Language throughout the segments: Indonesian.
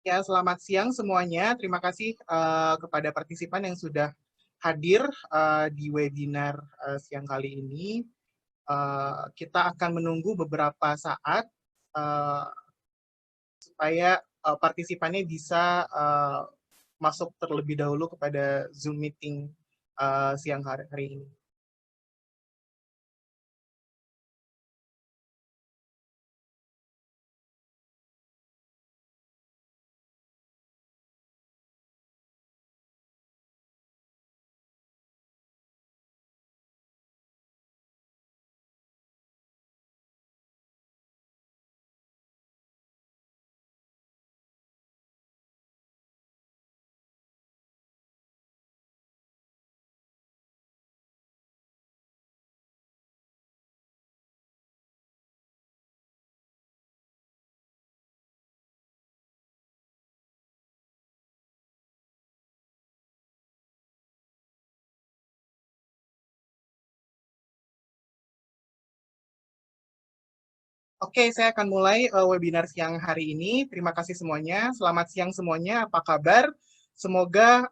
Ya, selamat siang semuanya. Terima kasih kepada partisipan yang sudah hadir di webinar siang kali ini. Kita akan menunggu beberapa saat uh, supaya partisipannya bisa masuk terlebih dahulu kepada Zoom meeting siang hari ini. Oke, saya akan mulai webinar siang hari ini. Terima kasih semuanya. Selamat siang semuanya. Apa kabar? Semoga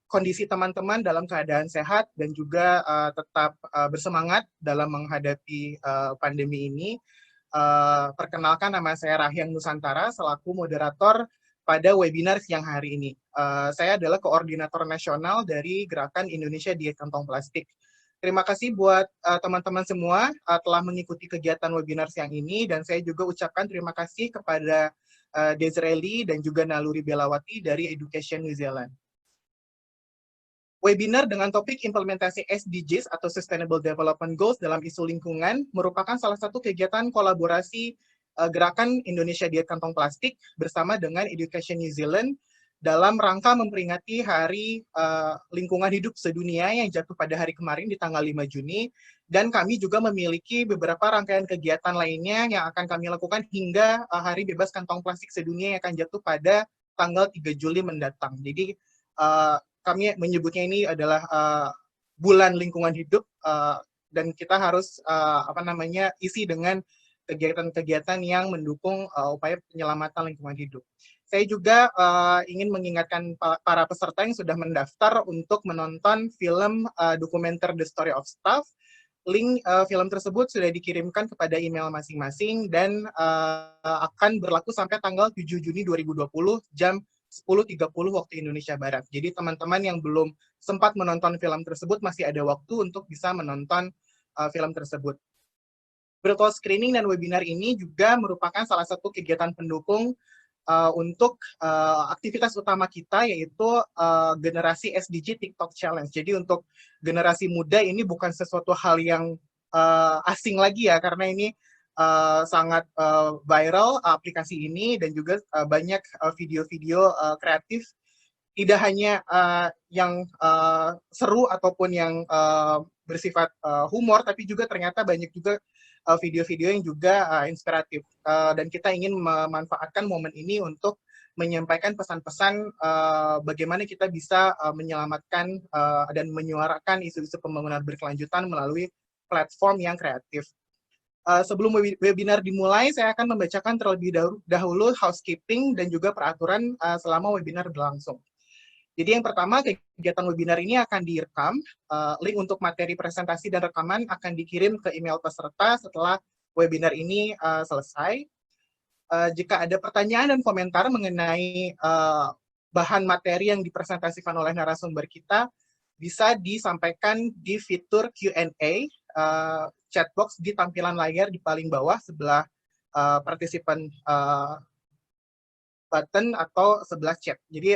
kondisi teman-teman dalam keadaan sehat dan juga tetap bersemangat dalam menghadapi pandemi ini. Perkenalkan, nama saya Rahyang Nusantara selaku moderator pada webinar siang hari ini. Saya adalah koordinator nasional dari Gerakan Indonesia Diet Kantong Plastik. Terima kasih buat teman-teman semua telah mengikuti kegiatan webinar siang ini, dan saya juga ucapkan terima kasih kepada Desreli dan juga Naluri Belawati dari Education New Zealand. Webinar dengan topik implementasi SDGs atau Sustainable Development Goals dalam isu lingkungan merupakan salah satu kegiatan kolaborasi Gerakan Indonesia Diet Kantong Plastik bersama dengan Education New Zealand dalam rangka memperingati Hari Lingkungan Hidup Sedunia yang jatuh pada hari kemarin di tanggal 5 Juni, dan kami juga memiliki beberapa rangkaian kegiatan lainnya yang akan kami lakukan hingga Hari Bebas Kantong Plastik Sedunia yang akan jatuh pada tanggal 3 Juli mendatang. Jadi kami menyebutnya ini adalah bulan lingkungan hidup, dan kita harus isi dengan kegiatan-kegiatan yang mendukung upaya penyelamatan lingkungan hidup. Saya juga ingin mengingatkan para peserta yang sudah mendaftar untuk menonton film dokumenter The Story of Stuff. Link film tersebut sudah dikirimkan kepada email masing-masing dan akan berlaku sampai tanggal 7 Juni 2020 jam 10.30 waktu Indonesia Barat. Jadi teman-teman yang belum sempat menonton film tersebut masih ada waktu untuk bisa menonton film tersebut. Virtual screening dan webinar ini juga merupakan salah satu kegiatan pendukung untuk aktivitas utama kita, yaitu generasi SDG TikTok Challenge. Jadi untuk generasi muda ini bukan sesuatu hal yang asing lagi ya, karena ini sangat viral aplikasi ini, dan juga banyak video-video kreatif, tidak hanya yang seru ataupun yang bersifat humor, tapi juga ternyata banyak juga video-video yang juga inspiratif. Dan kita ingin memanfaatkan momen ini untuk menyampaikan pesan-pesan bagaimana kita bisa menyelamatkan dan menyuarakan isu-isu pembangunan berkelanjutan melalui platform yang kreatif. Sebelum webinar dimulai, saya akan membacakan terlebih dahulu housekeeping dan juga peraturan selama webinar berlangsung. Jadi yang pertama, kegiatan webinar ini akan direkam. Link untuk materi presentasi dan rekaman akan dikirim ke email peserta setelah webinar ini selesai. Jika ada pertanyaan dan komentar mengenai bahan materi yang dipresentasikan oleh narasumber kita, bisa disampaikan di fitur Q&A, chatbox di tampilan layar di paling bawah sebelah partisipan button atau sebelah chat. Jadi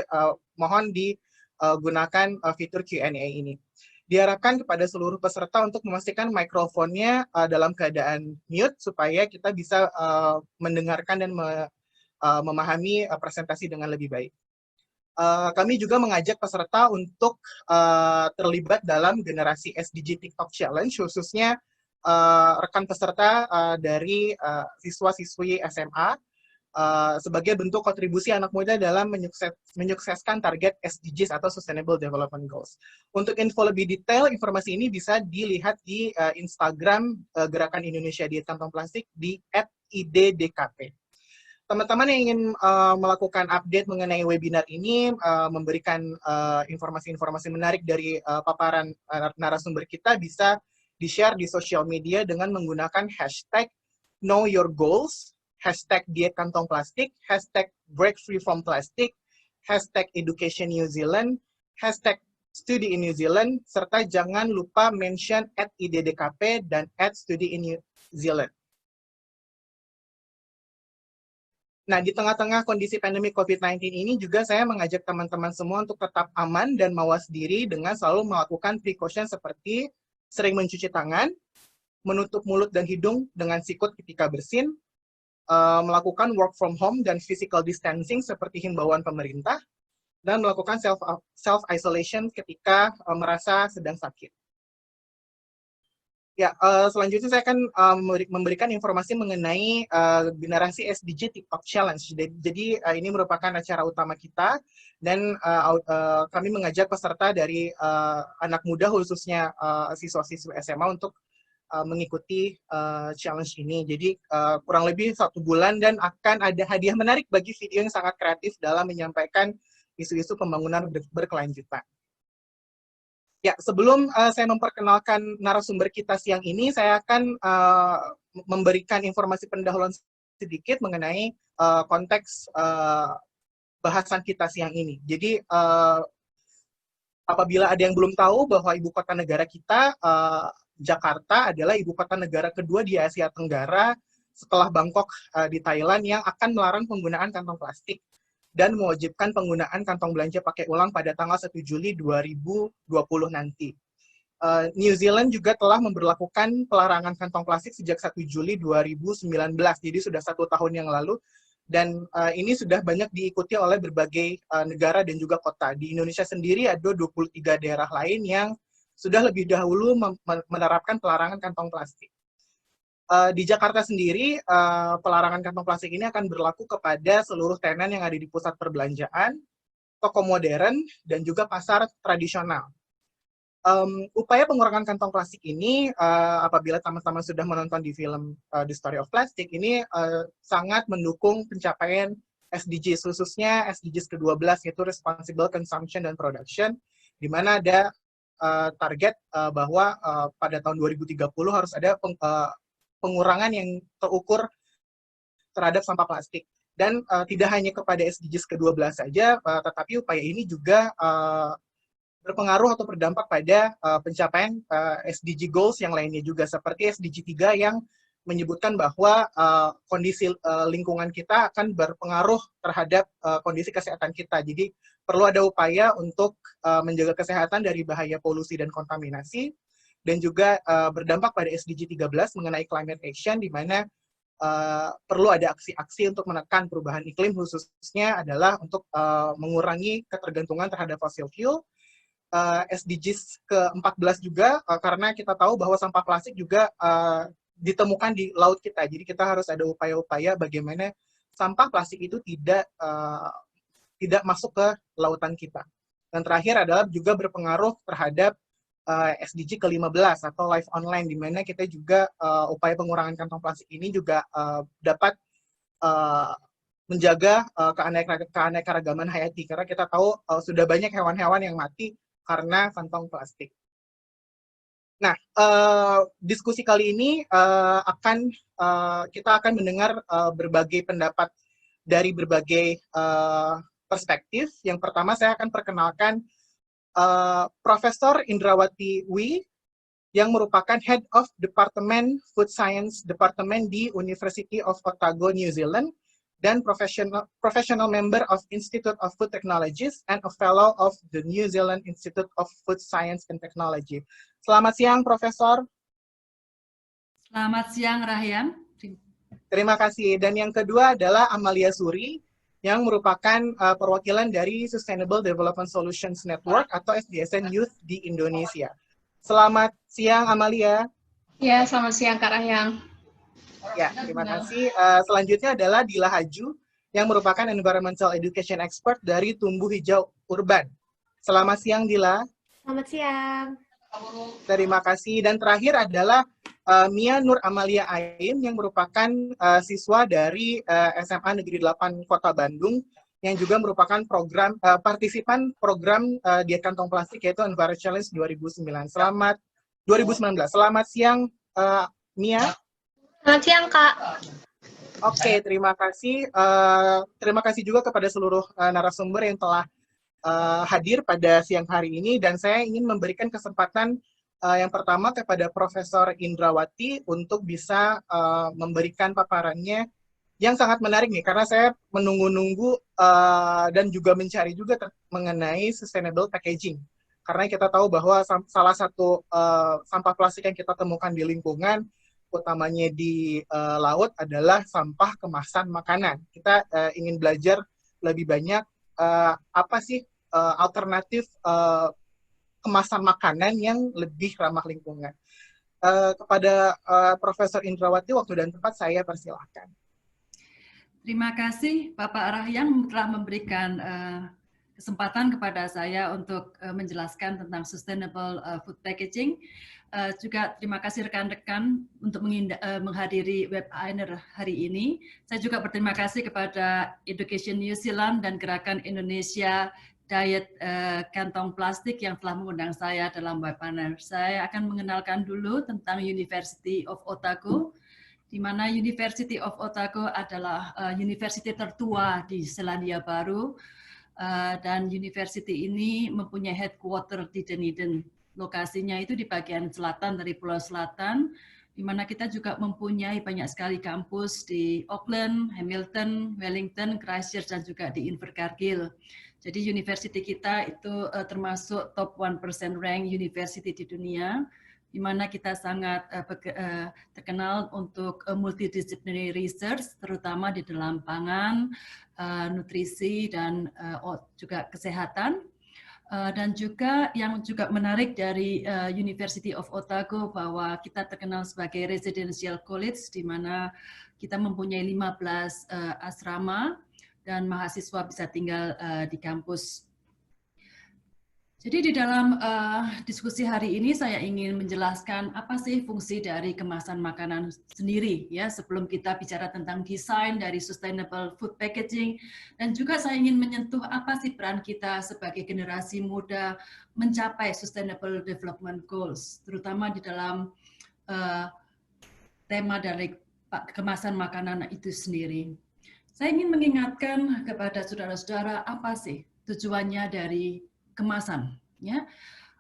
mohon digunakan fitur Q&A ini. Diharapkan kepada seluruh peserta untuk memastikan mikrofonnya dalam keadaan mute supaya kita bisa mendengarkan dan memahami presentasi dengan lebih baik. Kami juga mengajak peserta untuk terlibat dalam generasi SDG TikTok Challenge, khususnya rekan peserta dari siswa-siswi SMA, sebagai bentuk kontribusi anak muda dalam menyukseskan target SDGs atau Sustainable Development Goals. Untuk info lebih detail, informasi ini bisa dilihat di Instagram Gerakan Indonesia Diet Kantong Plastik di @iddkp. Teman-teman yang ingin melakukan update mengenai webinar ini, memberikan informasi-informasi menarik dari paparan narasumber kita, bisa di-share di sosial media dengan menggunakan hashtag Know Your Goals, hashtag Diet Kantong Plastik, hashtag Break Free from Plastic, hashtag Education New Zealand, hashtag Study in New Zealand, serta jangan lupa mention @IDDKP dan @Study in New Zealand. Nah, di tengah-tengah kondisi pandemi COVID-19 ini juga saya mengajak teman-teman semua untuk tetap aman dan mawas diri dengan selalu melakukan precaution seperti sering mencuci tangan, menutup mulut dan hidung dengan sikut ketika bersin, melakukan work from home dan physical distancing seperti himbauan pemerintah, dan melakukan self-isolation ketika merasa sedang sakit. Ya, selanjutnya saya akan memberikan informasi mengenai generasi SDG TikTok Challenge. Jadi ini merupakan acara utama kita dan kami mengajak peserta dari anak muda khususnya siswa-siswi SMA untuk mengikuti challenge ini. Jadi kurang lebih 1 bulan dan akan ada hadiah menarik bagi video yang sangat kreatif dalam menyampaikan isu-isu pembangunan berkelanjutan. Ya, sebelum saya memperkenalkan narasumber kita siang ini, saya akan memberikan informasi pendahuluan sedikit mengenai konteks bahasan kita siang ini. Jadi, apabila ada yang belum tahu bahwa ibu kota negara kita, Jakarta, adalah ibu kota negara kedua di Asia Tenggara setelah Bangkok di Thailand yang akan melarang penggunaan kantong plastik dan mewajibkan penggunaan kantong belanja pakai ulang pada tanggal 1 Juli 2020 nanti. New Zealand juga telah memberlakukan pelarangan kantong plastik sejak 1 Juli 2019, jadi sudah 1 tahun yang lalu, dan ini sudah banyak diikuti oleh berbagai negara dan juga kota. Di Indonesia sendiri ada 23 daerah lain yang sudah lebih dahulu menerapkan pelarangan kantong plastik. Di Jakarta sendiri, pelarangan kantong plastik ini akan berlaku kepada seluruh tenan yang ada di pusat perbelanjaan, toko modern, dan juga pasar tradisional. Upaya pengurangan kantong plastik ini, apabila teman-teman sudah menonton di film The Story of Plastic, ini sangat mendukung pencapaian SDGs, khususnya SDGs ke-12, yaitu Responsible Consumption and Production, di mana ada target bahwa pada tahun 2030 harus ada pengurangan yang terukur terhadap sampah plastik. Dan tidak hanya kepada SDGs ke-12 saja, tetapi upaya ini juga berpengaruh atau berdampak pada pencapaian SDG goals yang lainnya juga, seperti SDG 3 yang menyebutkan bahwa kondisi lingkungan kita akan berpengaruh terhadap kondisi kesehatan kita. Jadi perlu ada upaya untuk menjaga kesehatan dari bahaya polusi dan kontaminasi, dan juga berdampak pada SDG 13 mengenai climate action, di mana perlu ada aksi-aksi untuk menekan perubahan iklim, khususnya adalah untuk mengurangi ketergantungan terhadap fossil fuel. SDGs ke-14 juga, karena kita tahu bahwa sampah plastik juga ditemukan di laut kita, jadi kita harus ada upaya-upaya bagaimana sampah plastik itu tidak masuk ke lautan kita. Dan terakhir adalah juga berpengaruh terhadap SDG ke-15 atau Life Online, di mana kita juga upaya pengurangan kantong plastik ini juga dapat menjaga keanekaragaman hayati, karena kita tahu sudah banyak hewan-hewan yang mati karena kantong plastik. Nah, diskusi kali ini kita akan mendengar berbagai pendapat dari berbagai perspektif. Yang pertama saya akan perkenalkan Profesor Indrawati Wee, yang merupakan Head of Department Food Science Department di University of Otago, New Zealand, dan professional member of Institute of Food Technologies and a fellow of the New Zealand Institute of Food Science and Technology. Selamat siang, Profesor. Selamat siang, Rahyan. Terima kasih. Dan yang kedua adalah Amalia Suri, yang merupakan perwakilan dari Sustainable Development Solutions Network atau SDSN Youth di Indonesia. Selamat siang, Amalia. Ya, selamat siang, Kak Rahyang. Ya, terima kasih. Selanjutnya adalah Dila Haju, yang merupakan Environmental Education Expert dari Tumbuh Hijau Urban. Selamat siang, Dila. Selamat siang. Terima kasih. Dan terakhir adalah Mia Nur Amalia Ain yang merupakan siswa dari SMA Negeri 8 Kota Bandung yang juga merupakan partisipan program diet kantong plastik yaitu Enviro Challenge 2009. Selamat 2019. Selamat siang Mia. Selamat siang, Kak. Oke, terima kasih. Terima kasih juga kepada seluruh narasumber yang telah hadir pada siang hari ini, dan saya ingin memberikan kesempatan yang pertama kepada Profesor Indrawati untuk bisa memberikan paparannya yang sangat menarik nih, karena saya menunggu-nunggu dan juga mencari juga mengenai sustainable packaging. Karena kita tahu bahwa salah satu sampah plastik yang kita temukan di lingkungan, utamanya di laut, adalah sampah kemasan makanan. Kita ingin belajar lebih banyak apa sih alternatif kemasan makanan yang lebih ramah lingkungan. Kepada Profesor Indrawati, waktu dan tempat saya persilahkan. Terima kasih Bapak Rahyang telah memberikan kesempatan kepada saya untuk menjelaskan tentang sustainable food packaging. Juga terima kasih rekan-rekan untuk menghadiri webinar hari ini. Saya juga berterima kasih kepada Education New Zealand dan Gerakan Indonesia Diet Kantong Plastik yang telah mengundang saya dalam webinar. Saya akan mengenalkan dulu tentang University of Otago, di mana University of Otago adalah university tertua di Selandia Baru, dan university ini mempunyai headquarter di Dunedin. Lokasinya itu di bagian selatan dari Pulau Selatan, di mana kita juga mempunyai banyak sekali kampus di Auckland, Hamilton, Wellington, Christchurch, dan juga di Invercargill. Jadi university kita itu termasuk top 1% rank university di dunia, di mana kita sangat terkenal untuk multidisciplinary research, terutama di dalam pangan, nutrisi, dan juga kesehatan. Dan juga yang juga menarik dari University of Otago bahwa kita terkenal sebagai residential college, di mana kita mempunyai 15 asrama dan mahasiswa bisa tinggal di kampus. Jadi di dalam diskusi hari ini saya ingin menjelaskan apa sih fungsi dari kemasan makanan sendiri, ya, sebelum kita bicara tentang desain dari sustainable food packaging, dan juga saya ingin menyentuh apa sih peran kita sebagai generasi muda mencapai sustainable development goals, terutama di dalam tema dari kemasan makanan itu sendiri. Saya ingin mengingatkan kepada saudara-saudara apa sih tujuannya dari kemasan, ya.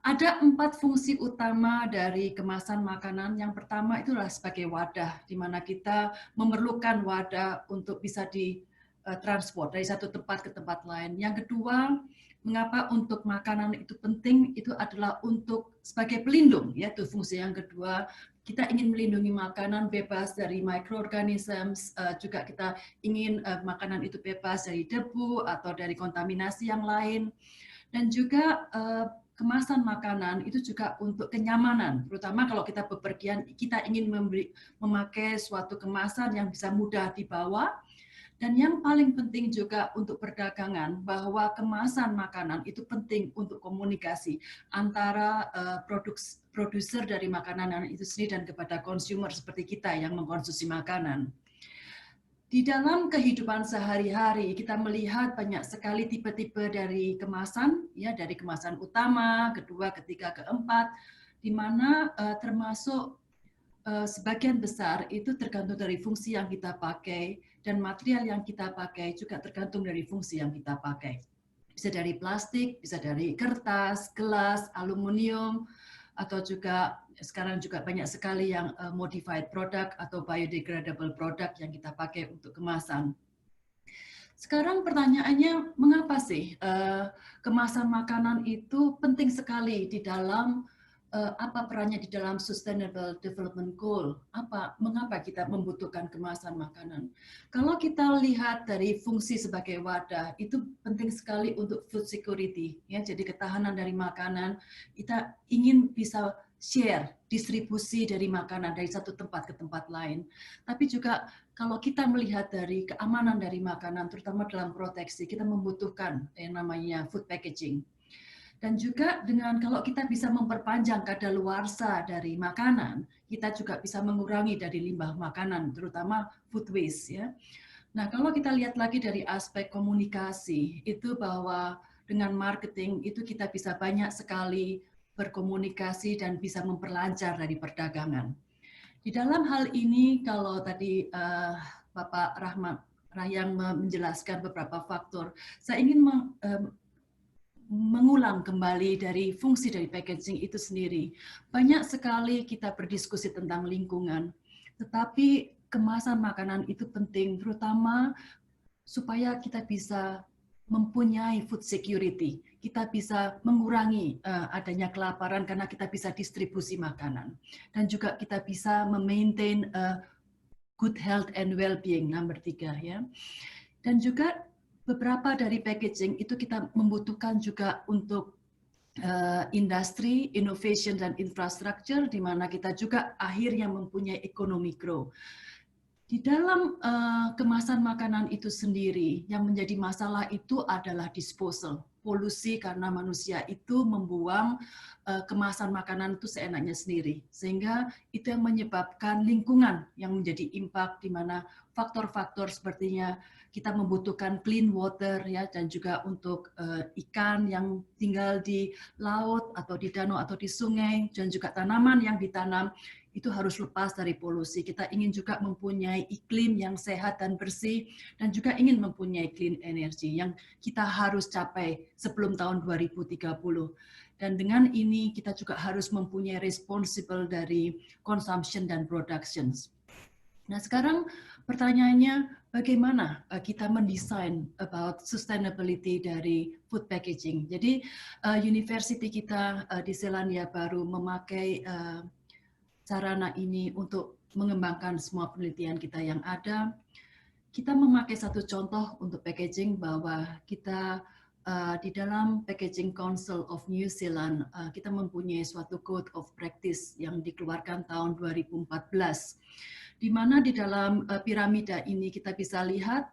Ada 4 fungsi utama dari kemasan makanan. Yang pertama itulah sebagai wadah, di mana kita memerlukan wadah untuk bisa ditransport dari satu tempat ke tempat lain. Yang kedua, mengapa untuk makanan itu penting, itu adalah untuk sebagai pelindung, ya, itu fungsi yang kedua. Kita ingin melindungi makanan bebas dari microorganisms, juga kita ingin makanan itu bebas dari debu atau dari kontaminasi yang lain. Dan juga kemasan makanan itu juga untuk kenyamanan, terutama kalau kita bepergian, kita ingin memakai suatu kemasan yang bisa mudah dibawa. Dan yang paling penting juga untuk perdagangan, bahwa kemasan makanan itu penting untuk komunikasi antara produser dari makanan itu sendiri dan kepada konsumer seperti kita yang mengkonsumsi makanan. Di dalam kehidupan sehari-hari kita melihat banyak sekali tipe-tipe dari kemasan, ya, dari kemasan utama, kedua, ketiga, keempat, di mana termasuk sebagian besar itu tergantung dari fungsi yang kita pakai, dan material yang kita pakai juga tergantung dari fungsi yang kita pakai. Bisa dari plastik, bisa dari kertas, gelas, aluminium, atau juga sekarang juga banyak sekali yang modified product atau biodegradable product yang kita pakai untuk kemasan. Sekarang pertanyaannya, mengapa sih kemasan makanan itu penting sekali di dalam apa perannya di dalam Sustainable Development Goal? Mengapa kita membutuhkan kemasan makanan? Kalau kita lihat dari fungsi sebagai wadah, itu penting sekali untuk food security, ya. Jadi ketahanan dari makanan, kita ingin bisa share distribusi dari makanan dari satu tempat ke tempat lain. Tapi juga kalau kita melihat dari keamanan dari makanan, terutama dalam proteksi, kita membutuhkan yang namanya food packaging. Dan juga dengan kalau kita bisa memperpanjang kadaluarsa dari makanan, kita juga bisa mengurangi dari limbah makanan, terutama food waste ya. Nah, kalau kita lihat lagi dari aspek komunikasi, itu bahwa dengan marketing itu kita bisa banyak sekali berkomunikasi dan bisa memperlancar dari perdagangan. Di dalam hal ini, kalau tadi Bapak Rahyang menjelaskan beberapa faktor, saya ingin mengulang kembali dari fungsi dari packaging itu sendiri. Banyak sekali kita berdiskusi tentang lingkungan, tetapi kemasan makanan itu penting, terutama supaya kita bisa mempunyai food security. Kita bisa mengurangi adanya kelaparan karena kita bisa distribusi makanan. Dan juga kita bisa memaintain good health and well-being, nomor 3 ya. Dan juga beberapa dari packaging itu kita membutuhkan juga untuk industri, innovation dan infrastructure, di mana kita juga akhirnya mempunyai ekonomi grow. Di dalam kemasan makanan itu sendiri, yang menjadi masalah itu adalah disposal. Polusi karena manusia itu membuang kemasan makanan itu seenaknya sendiri. Sehingga itu yang menyebabkan lingkungan yang menjadi impact, di mana faktor-faktor sepertinya kita membutuhkan clean water ya, dan juga untuk ikan yang tinggal di laut atau di danau atau di sungai, dan juga tanaman yang ditanam itu harus lepas dari polusi. Kita ingin juga mempunyai iklim yang sehat dan bersih, dan juga ingin mempunyai clean energy yang kita harus capai sebelum tahun 2030. Dan dengan ini kita juga harus mempunyai responsible dari consumption dan productions. Nah, sekarang pertanyaannya, bagaimana kita mendesain about sustainability dari food packaging. Jadi university kita di Selandia Baru memakai sarana ini untuk mengembangkan semua penelitian kita yang ada. Kita memakai satu contoh untuk packaging, bahwa kita di dalam Packaging Council of New Zealand, kita mempunyai suatu code of practice yang dikeluarkan tahun 2014. Di mana di dalam piramida ini kita bisa lihat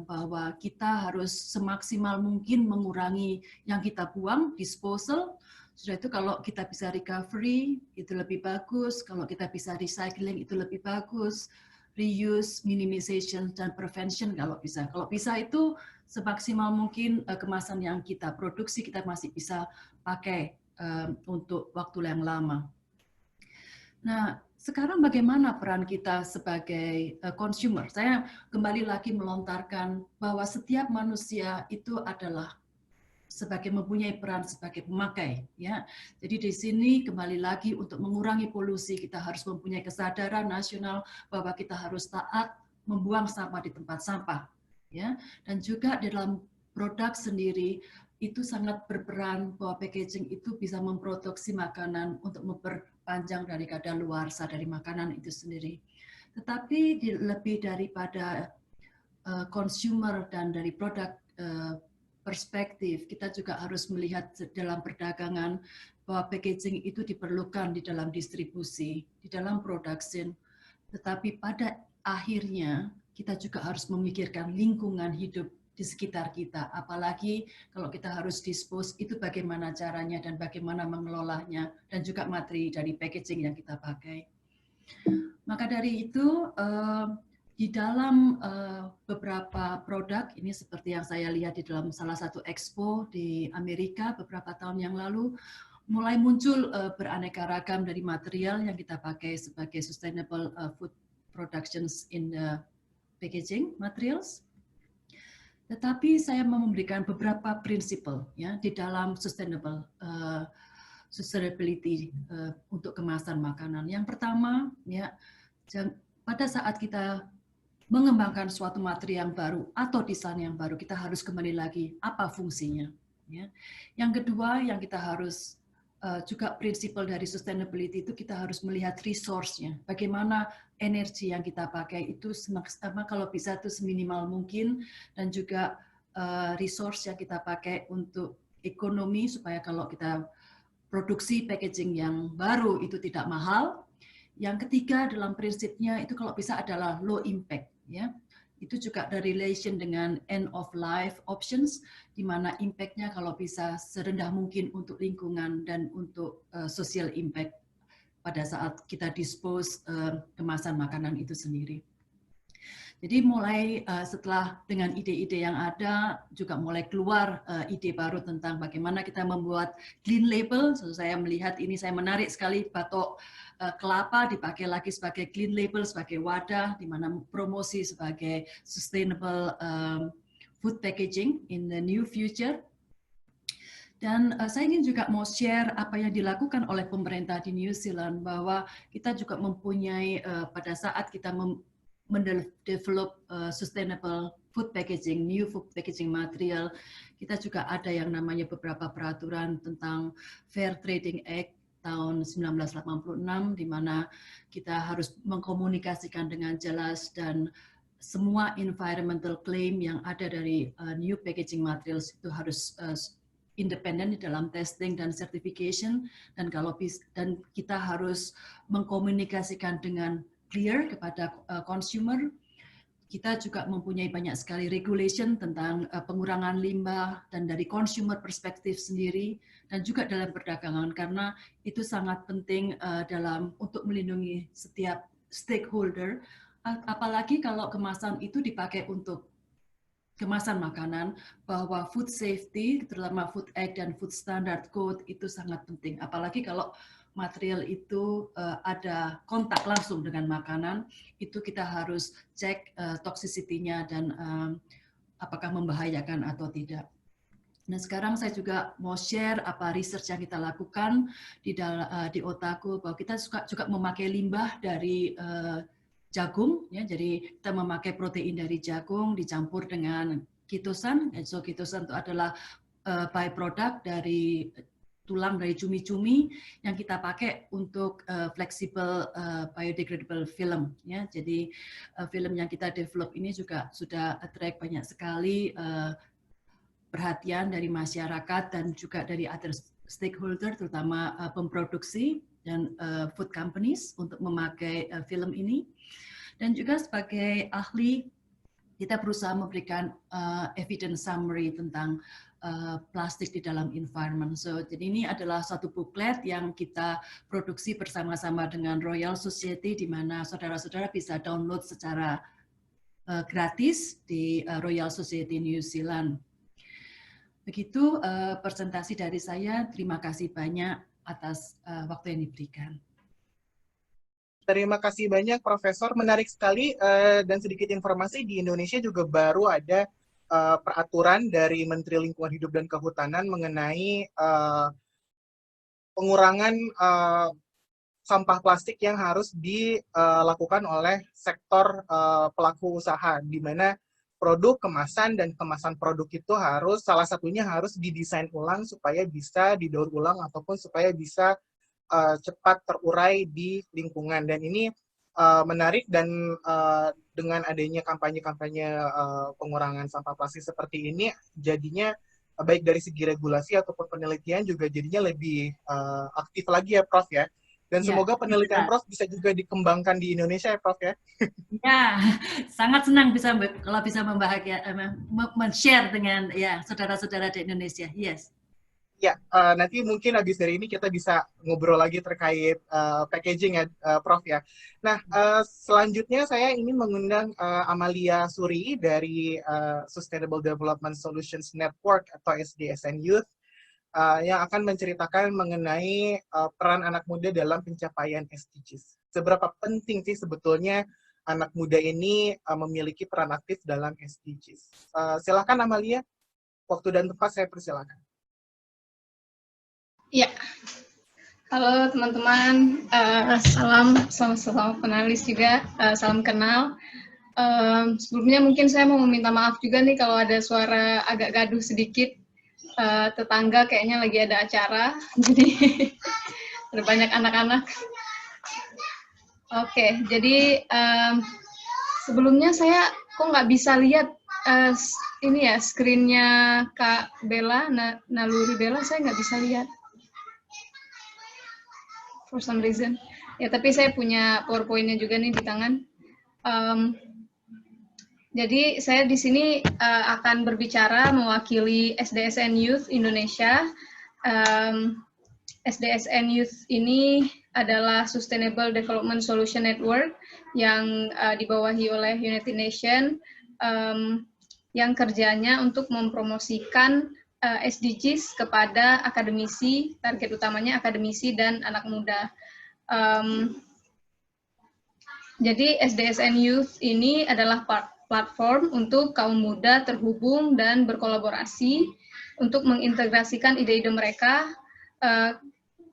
bahwa kita harus semaksimal mungkin mengurangi yang kita buang, disposal. Sudah itu kalau kita bisa recovery, itu lebih bagus. Kalau kita bisa recycling, itu lebih bagus. Reuse, minimization, dan prevention kalau bisa. Kalau bisa itu semaksimal mungkin kemasan yang kita produksi, kita masih bisa pakai untuk waktu yang lama. Nah, sekarang bagaimana peran kita sebagai consumer? Saya kembali lagi melontarkan bahwa setiap manusia itu adalah sebagai mempunyai peran sebagai pemakai, ya. Jadi di sini kembali lagi untuk mengurangi polusi kita harus mempunyai kesadaran nasional bahwa kita harus taat membuang sampah di tempat sampah, ya. Dan juga dalam produk sendiri itu sangat berperan bahwa packaging itu bisa memproduksi makanan untuk memperpanjang dari kadaluarsa dari makanan itu sendiri. Tetapi lebih daripada consumer dan dari produk perspektif, kita juga harus melihat dalam perdagangan bahwa packaging itu diperlukan di dalam distribusi, di dalam production, tetapi pada akhirnya kita juga harus memikirkan lingkungan hidup di sekitar kita, apalagi kalau kita harus dispose, itu bagaimana caranya dan bagaimana mengelolanya, dan juga materi dari packaging yang kita pakai. Maka dari itu, di dalam beberapa produk, ini seperti yang saya lihat di dalam salah satu expo di Amerika beberapa tahun yang lalu, mulai muncul beraneka ragam dari material yang kita pakai sebagai sustainable food productions in the packaging materials. Tetapi saya mau memberikan beberapa prinsipal ya di dalam sustainability untuk kemasan makanan. Yang pertama, ya, pada saat kita mengembangkan suatu materi yang baru atau desain yang baru, kita harus kembali lagi apa fungsinya. Ya. Yang kedua, yang kita harus juga prinsipal dari sustainability itu kita harus melihat resource-nya. Bagaimana energi yang kita pakai itu sama kalau bisa itu seminimal mungkin, dan juga resource yang kita pakai untuk ekonomi supaya kalau kita produksi packaging yang baru itu tidak mahal. Yang ketiga dalam prinsipnya itu kalau bisa adalah low impact, ya. Itu juga ada relation dengan end of life options, di mana impact-nya kalau bisa serendah mungkin untuk lingkungan dan untuk social impact pada saat kita dispose kemasan makanan itu sendiri. Jadi mulai setelah dengan ide-ide yang ada, juga mulai keluar ide baru tentang bagaimana kita membuat clean label. So, saya melihat ini, saya menarik sekali batok kelapa dipakai lagi sebagai clean label, sebagai wadah, di mana promosi sebagai sustainable food packaging in the new future. Dan saya ingin juga mau share apa yang dilakukan oleh pemerintah di New Zealand, bahwa kita juga mempunyai pada saat kita mendevelop sustainable food packaging, new food packaging material, kita juga ada yang namanya beberapa peraturan tentang Fair Trading Act tahun 1986, di mana kita harus mengkomunikasikan dengan jelas dan semua environmental claim yang ada dari new packaging materials itu harus independen di dalam testing dan certification, dan kita harus mengkomunikasikan dengan clear kepada consumer. Kita juga mempunyai banyak sekali regulation tentang pengurangan limbah dan dari consumer perspektif sendiri, dan juga dalam perdagangan, karena itu sangat penting untuk melindungi setiap stakeholder, apalagi kalau kemasan itu dipakai untuk kemasan makanan, bahwa food safety, terutama Food Act dan Food Standard Code itu sangat penting. Apalagi kalau material itu ada kontak langsung dengan makanan, itu kita harus cek toxicity-nya dan apakah membahayakan atau tidak. Nah, sekarang saya juga mau share apa research yang kita lakukan di Otago, bahwa kita juga memakai limbah dari jagung, ya, jadi kita memakai protein dari jagung dicampur dengan kitosan. So kitosan itu adalah byproduct dari tulang dari cumi-cumi yang kita pakai untuk flexible biodegradable film. Ya, jadi film yang kita develop ini juga sudah attract banyak sekali perhatian dari masyarakat dan juga dari other stakeholder, terutama pemproduksi dan food companies untuk memakai film ini. Dan juga sebagai ahli, kita berusaha memberikan evidence summary tentang plastik di dalam environment. So, jadi ini adalah satu booklet yang kita produksi bersama-sama dengan Royal Society, di mana saudara-saudara bisa download secara gratis di Royal Society New Zealand. Begitu presentasi dari saya. Terima kasih banyak atas waktu yang diberikan. Terima kasih banyak, Profesor. Menarik sekali, dan sedikit informasi, di Indonesia juga baru ada peraturan dari Menteri Lingkungan Hidup dan Kehutanan mengenai pengurangan sampah plastik yang harus dilakukan oleh sektor pelaku usaha, di mana produk, kemasan, dan kemasan produk itu salah satunya harus didesain ulang supaya bisa didaur ulang ataupun supaya bisa cepat terurai di lingkungan. Dan ini menarik, dan dengan adanya kampanye-kampanye pengurangan sampah plastik seperti ini, jadinya baik dari segi regulasi ataupun penelitian juga jadinya lebih aktif lagi ya, Prof ya. Dan semoga penelitian Prof bisa juga dikembangkan di Indonesia ya, Prof ya. Ya, sangat senang kalau bisa men-share dengan ya saudara-saudara di Indonesia. Yes. Ya, nanti mungkin habis dari ini kita bisa ngobrol lagi terkait packaging ya, Prof ya. Nah, selanjutnya saya ingin mengundang Amalia Suri dari Sustainable Development Solutions Network atau SDSN Youth, yang akan menceritakan mengenai peran anak muda dalam pencapaian SDGs. Seberapa penting sih sebetulnya anak muda ini memiliki peran aktif dalam SDGs. Silakan Amalia, waktu dan tempat saya persilakan. Ya, halo teman-teman, salam penalis juga, salam kenal. Sebelumnya mungkin saya mau meminta maaf juga nih kalau ada suara agak gaduh sedikit, tetangga kayaknya lagi ada acara, jadi ada banyak anak-anak. Oke, jadi sebelumnya saya kok nggak bisa lihat ini ya screen-nya Kak Bella, Naluri Bella, saya nggak bisa lihat. For some reason. Ya, tapi saya punya PowerPoint-nya juga nih di tangan. Jadi saya di sini akan berbicara mewakili SDSN Youth Indonesia. SDSN Youth ini adalah Sustainable Development Solution Network yang dibawahi oleh United Nations, yang kerjanya untuk mempromosikan SDGs kepada akademisi, target utamanya akademisi dan anak muda. Jadi SDSN Youth ini adalah platform untuk kaum muda terhubung dan berkolaborasi untuk mengintegrasikan ide-ide mereka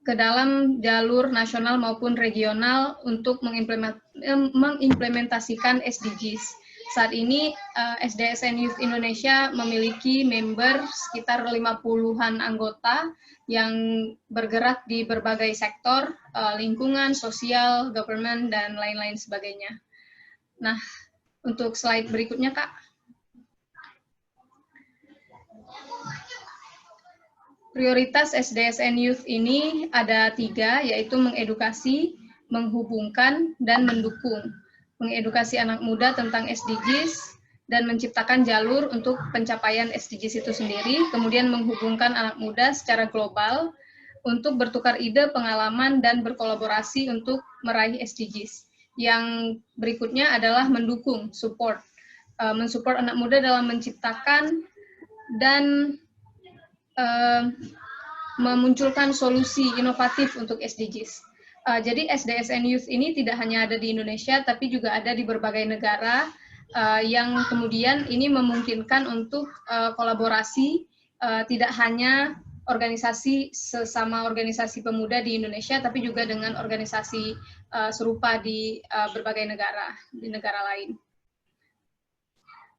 ke dalam jalur nasional maupun regional untuk mengimplementasikan SDGs. Saat ini SDSN Youth Indonesia memiliki member sekitar 50-an anggota yang bergerak di berbagai sektor, lingkungan, sosial, government, dan lain-lain sebagainya. Nah, untuk slide berikutnya, Kak. Prioritas SDSN Youth ini ada 3, yaitu mengedukasi, menghubungkan, dan mendukung. Mengedukasi anak muda tentang SDGs, dan menciptakan jalur untuk pencapaian SDGs itu sendiri, kemudian menghubungkan anak muda secara global untuk bertukar ide, pengalaman, dan berkolaborasi untuk meraih SDGs. Yang berikutnya adalah mendukung, support. Mensupport anak muda dalam menciptakan dan memunculkan solusi inovatif untuk SDGs. Jadi SDSN Youth ini tidak hanya ada di Indonesia, tapi juga ada di berbagai negara yang kemudian ini memungkinkan untuk kolaborasi tidak hanya organisasi sesama organisasi pemuda di Indonesia, tapi juga dengan organisasi serupa di berbagai negara, di negara lain.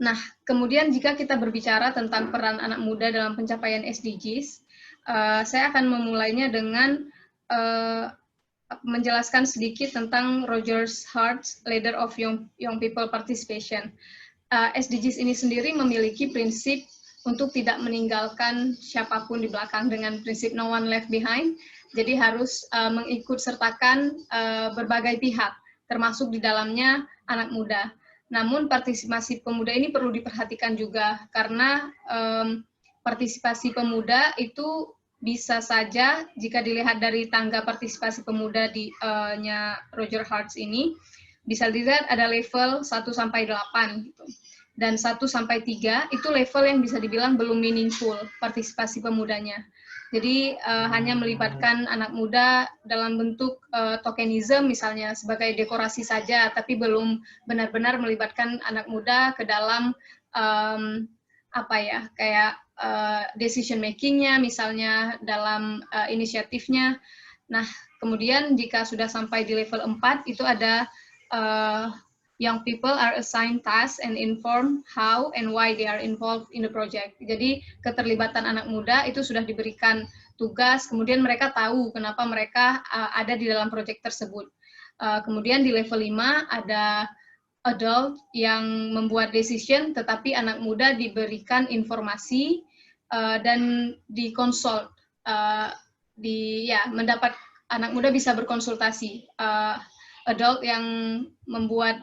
Nah, kemudian jika kita berbicara tentang peran anak muda dalam pencapaian SDGs, saya akan memulainya dengan menjelaskan sedikit tentang Roger Hart's Leader of Young People Participation. SDGs ini sendiri memiliki prinsip untuk tidak meninggalkan siapapun di belakang dengan prinsip no one left behind. Jadi harus mengikut sertakan berbagai pihak, termasuk di dalamnya anak muda. Namun partisipasi pemuda ini perlu diperhatikan juga, karena partisipasi pemuda itu bisa saja jika dilihat dari tangga partisipasi pemuda di Roger Hart's ini, bisa dilihat ada level 1-8 gitu. Dan 1-3 itu level yang bisa dibilang belum meaningful partisipasi pemudanya. Jadi hanya melibatkan anak muda dalam bentuk tokenism misalnya sebagai dekorasi saja, tapi belum benar-benar melibatkan anak muda ke dalam kayak decision making-nya misalnya dalam inisiatifnya. Nah, kemudian jika sudah sampai di level 4 itu ada young people are assigned tasks and inform how and why they are involved in the project. Jadi keterlibatan anak muda itu sudah diberikan tugas, kemudian mereka tahu kenapa mereka ada di dalam proyek tersebut. Kemudian di level 5 ada adult yang membuat decision, tetapi anak muda diberikan informasi dan dikonsult, mendapat anak muda bisa berkonsultasi. Adult yang membuat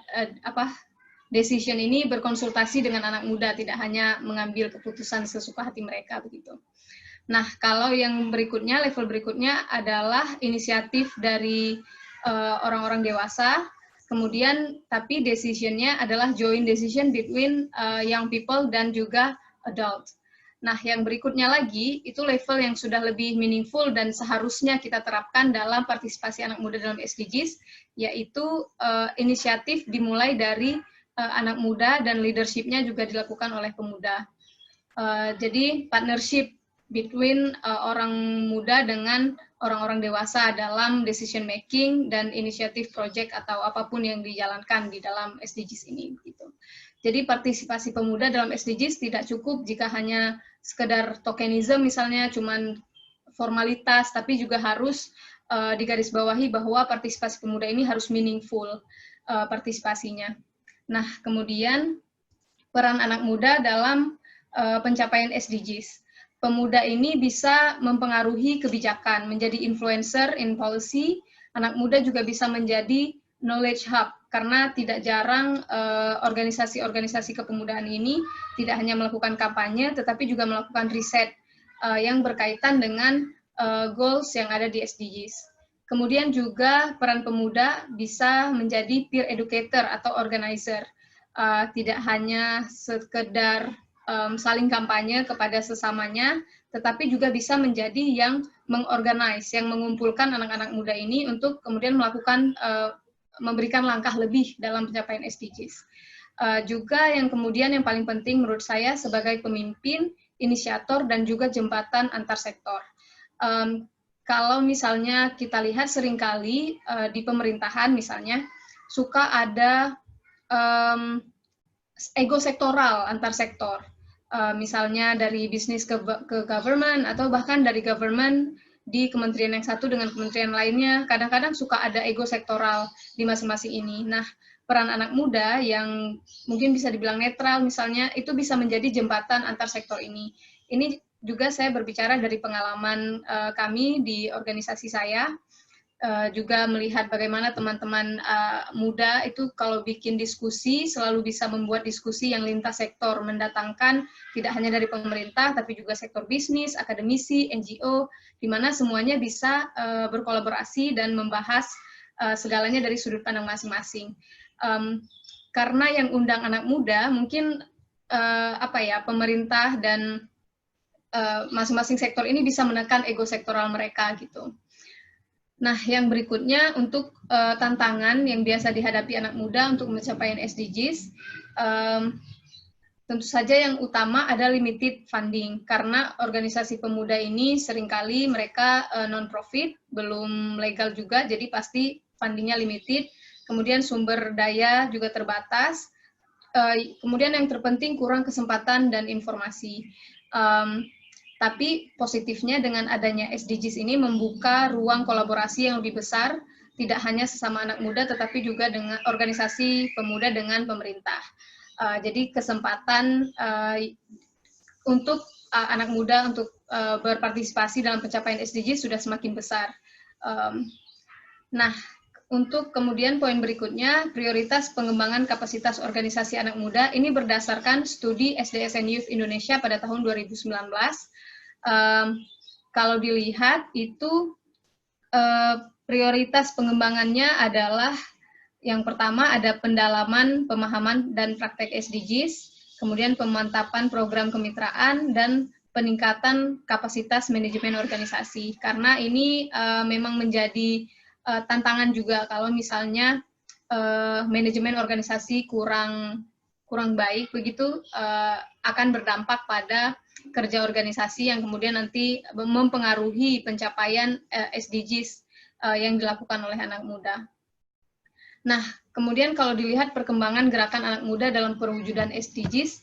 decision ini berkonsultasi dengan anak muda, tidak hanya mengambil keputusan sesuka hati mereka begitu. Nah, kalau yang berikutnya, level berikutnya adalah inisiatif dari orang-orang dewasa, kemudian tapi decision-nya adalah joint decision between young people dan juga adult. Nah, yang berikutnya lagi, itu level yang sudah lebih meaningful dan seharusnya kita terapkan dalam partisipasi anak muda dalam SDGs, yaitu inisiatif dimulai dari anak muda dan leadership-nya juga dilakukan oleh pemuda. Jadi, partnership between orang muda dengan orang-orang dewasa dalam decision making dan inisiatif project atau apapun yang dijalankan di dalam SDGs ini. Gitu. Jadi partisipasi pemuda dalam SDGs tidak cukup jika hanya sekedar tokenism misalnya, cuman formalitas, tapi juga harus digarisbawahi bahwa partisipasi pemuda ini harus meaningful partisipasinya. Nah, kemudian peran anak muda dalam pencapaian SDGs. Pemuda ini bisa mempengaruhi kebijakan, menjadi influencer in policy. Anak muda juga bisa menjadi knowledge hub karena tidak jarang organisasi-organisasi kepemudaan ini tidak hanya melakukan kampanye, tetapi juga melakukan riset yang berkaitan dengan goals yang ada di SDGs. Kemudian juga peran pemuda bisa menjadi peer educator atau organizer, tidak hanya sekedar saling kampanye kepada sesamanya, tetapi juga bisa menjadi yang mengorganize, yang mengumpulkan anak-anak muda ini untuk kemudian melakukan, memberikan langkah lebih dalam pencapaian SDGs. Juga yang kemudian yang paling penting menurut saya sebagai pemimpin, inisiator, dan juga jembatan antar sektor. Kalau misalnya kita lihat seringkali di pemerintahan misalnya, suka ada ego sektoral antar sektor. Misalnya dari bisnis ke government, atau bahkan dari government di kementerian yang satu dengan kementerian lainnya, kadang-kadang suka ada ego sektoral di masing-masing ini. Nah, peran anak muda yang mungkin bisa dibilang netral misalnya, itu bisa menjadi jembatan antar sektor ini. Ini juga saya berbicara dari pengalaman kami di organisasi saya, juga melihat bagaimana teman-teman muda itu kalau bikin diskusi selalu bisa membuat diskusi yang lintas sektor, mendatangkan tidak hanya dari pemerintah tapi juga sektor bisnis, akademisi, NGO, di mana semuanya bisa berkolaborasi dan membahas segalanya dari sudut pandang masing-masing. Karena yang undang anak muda mungkin pemerintah dan masing-masing sektor ini bisa menekan ego sektoral mereka gitu. Nah, yang berikutnya untuk tantangan yang biasa dihadapi anak muda untuk mencapai SDGs, tentu saja yang utama ada limited funding, karena organisasi pemuda ini seringkali mereka non-profit, belum legal juga, jadi pasti fundingnya limited, kemudian sumber daya juga terbatas, kemudian yang terpenting kurang kesempatan dan informasi. Tapi positifnya dengan adanya SDGs ini membuka ruang kolaborasi yang lebih besar, tidak hanya sesama anak muda, tetapi juga dengan organisasi pemuda dengan pemerintah. Jadi kesempatan untuk anak muda untuk berpartisipasi dalam pencapaian SDGs sudah semakin besar. Nah, untuk kemudian poin berikutnya, prioritas pengembangan kapasitas organisasi anak muda, ini berdasarkan studi SDSN Youth Indonesia pada tahun 2019. Kalau dilihat itu prioritas pengembangannya adalah yang pertama ada pendalaman, pemahaman, dan praktek SDGs, kemudian pemantapan program kemitraan, dan peningkatan kapasitas manajemen organisasi. Karena ini memang menjadi tantangan juga kalau misalnya manajemen organisasi kurang baik, begitu akan berdampak pada kerja organisasi yang kemudian nanti mempengaruhi pencapaian SDGs yang dilakukan oleh anak muda. Nah, kemudian kalau dilihat perkembangan gerakan anak muda dalam perwujudan SDGs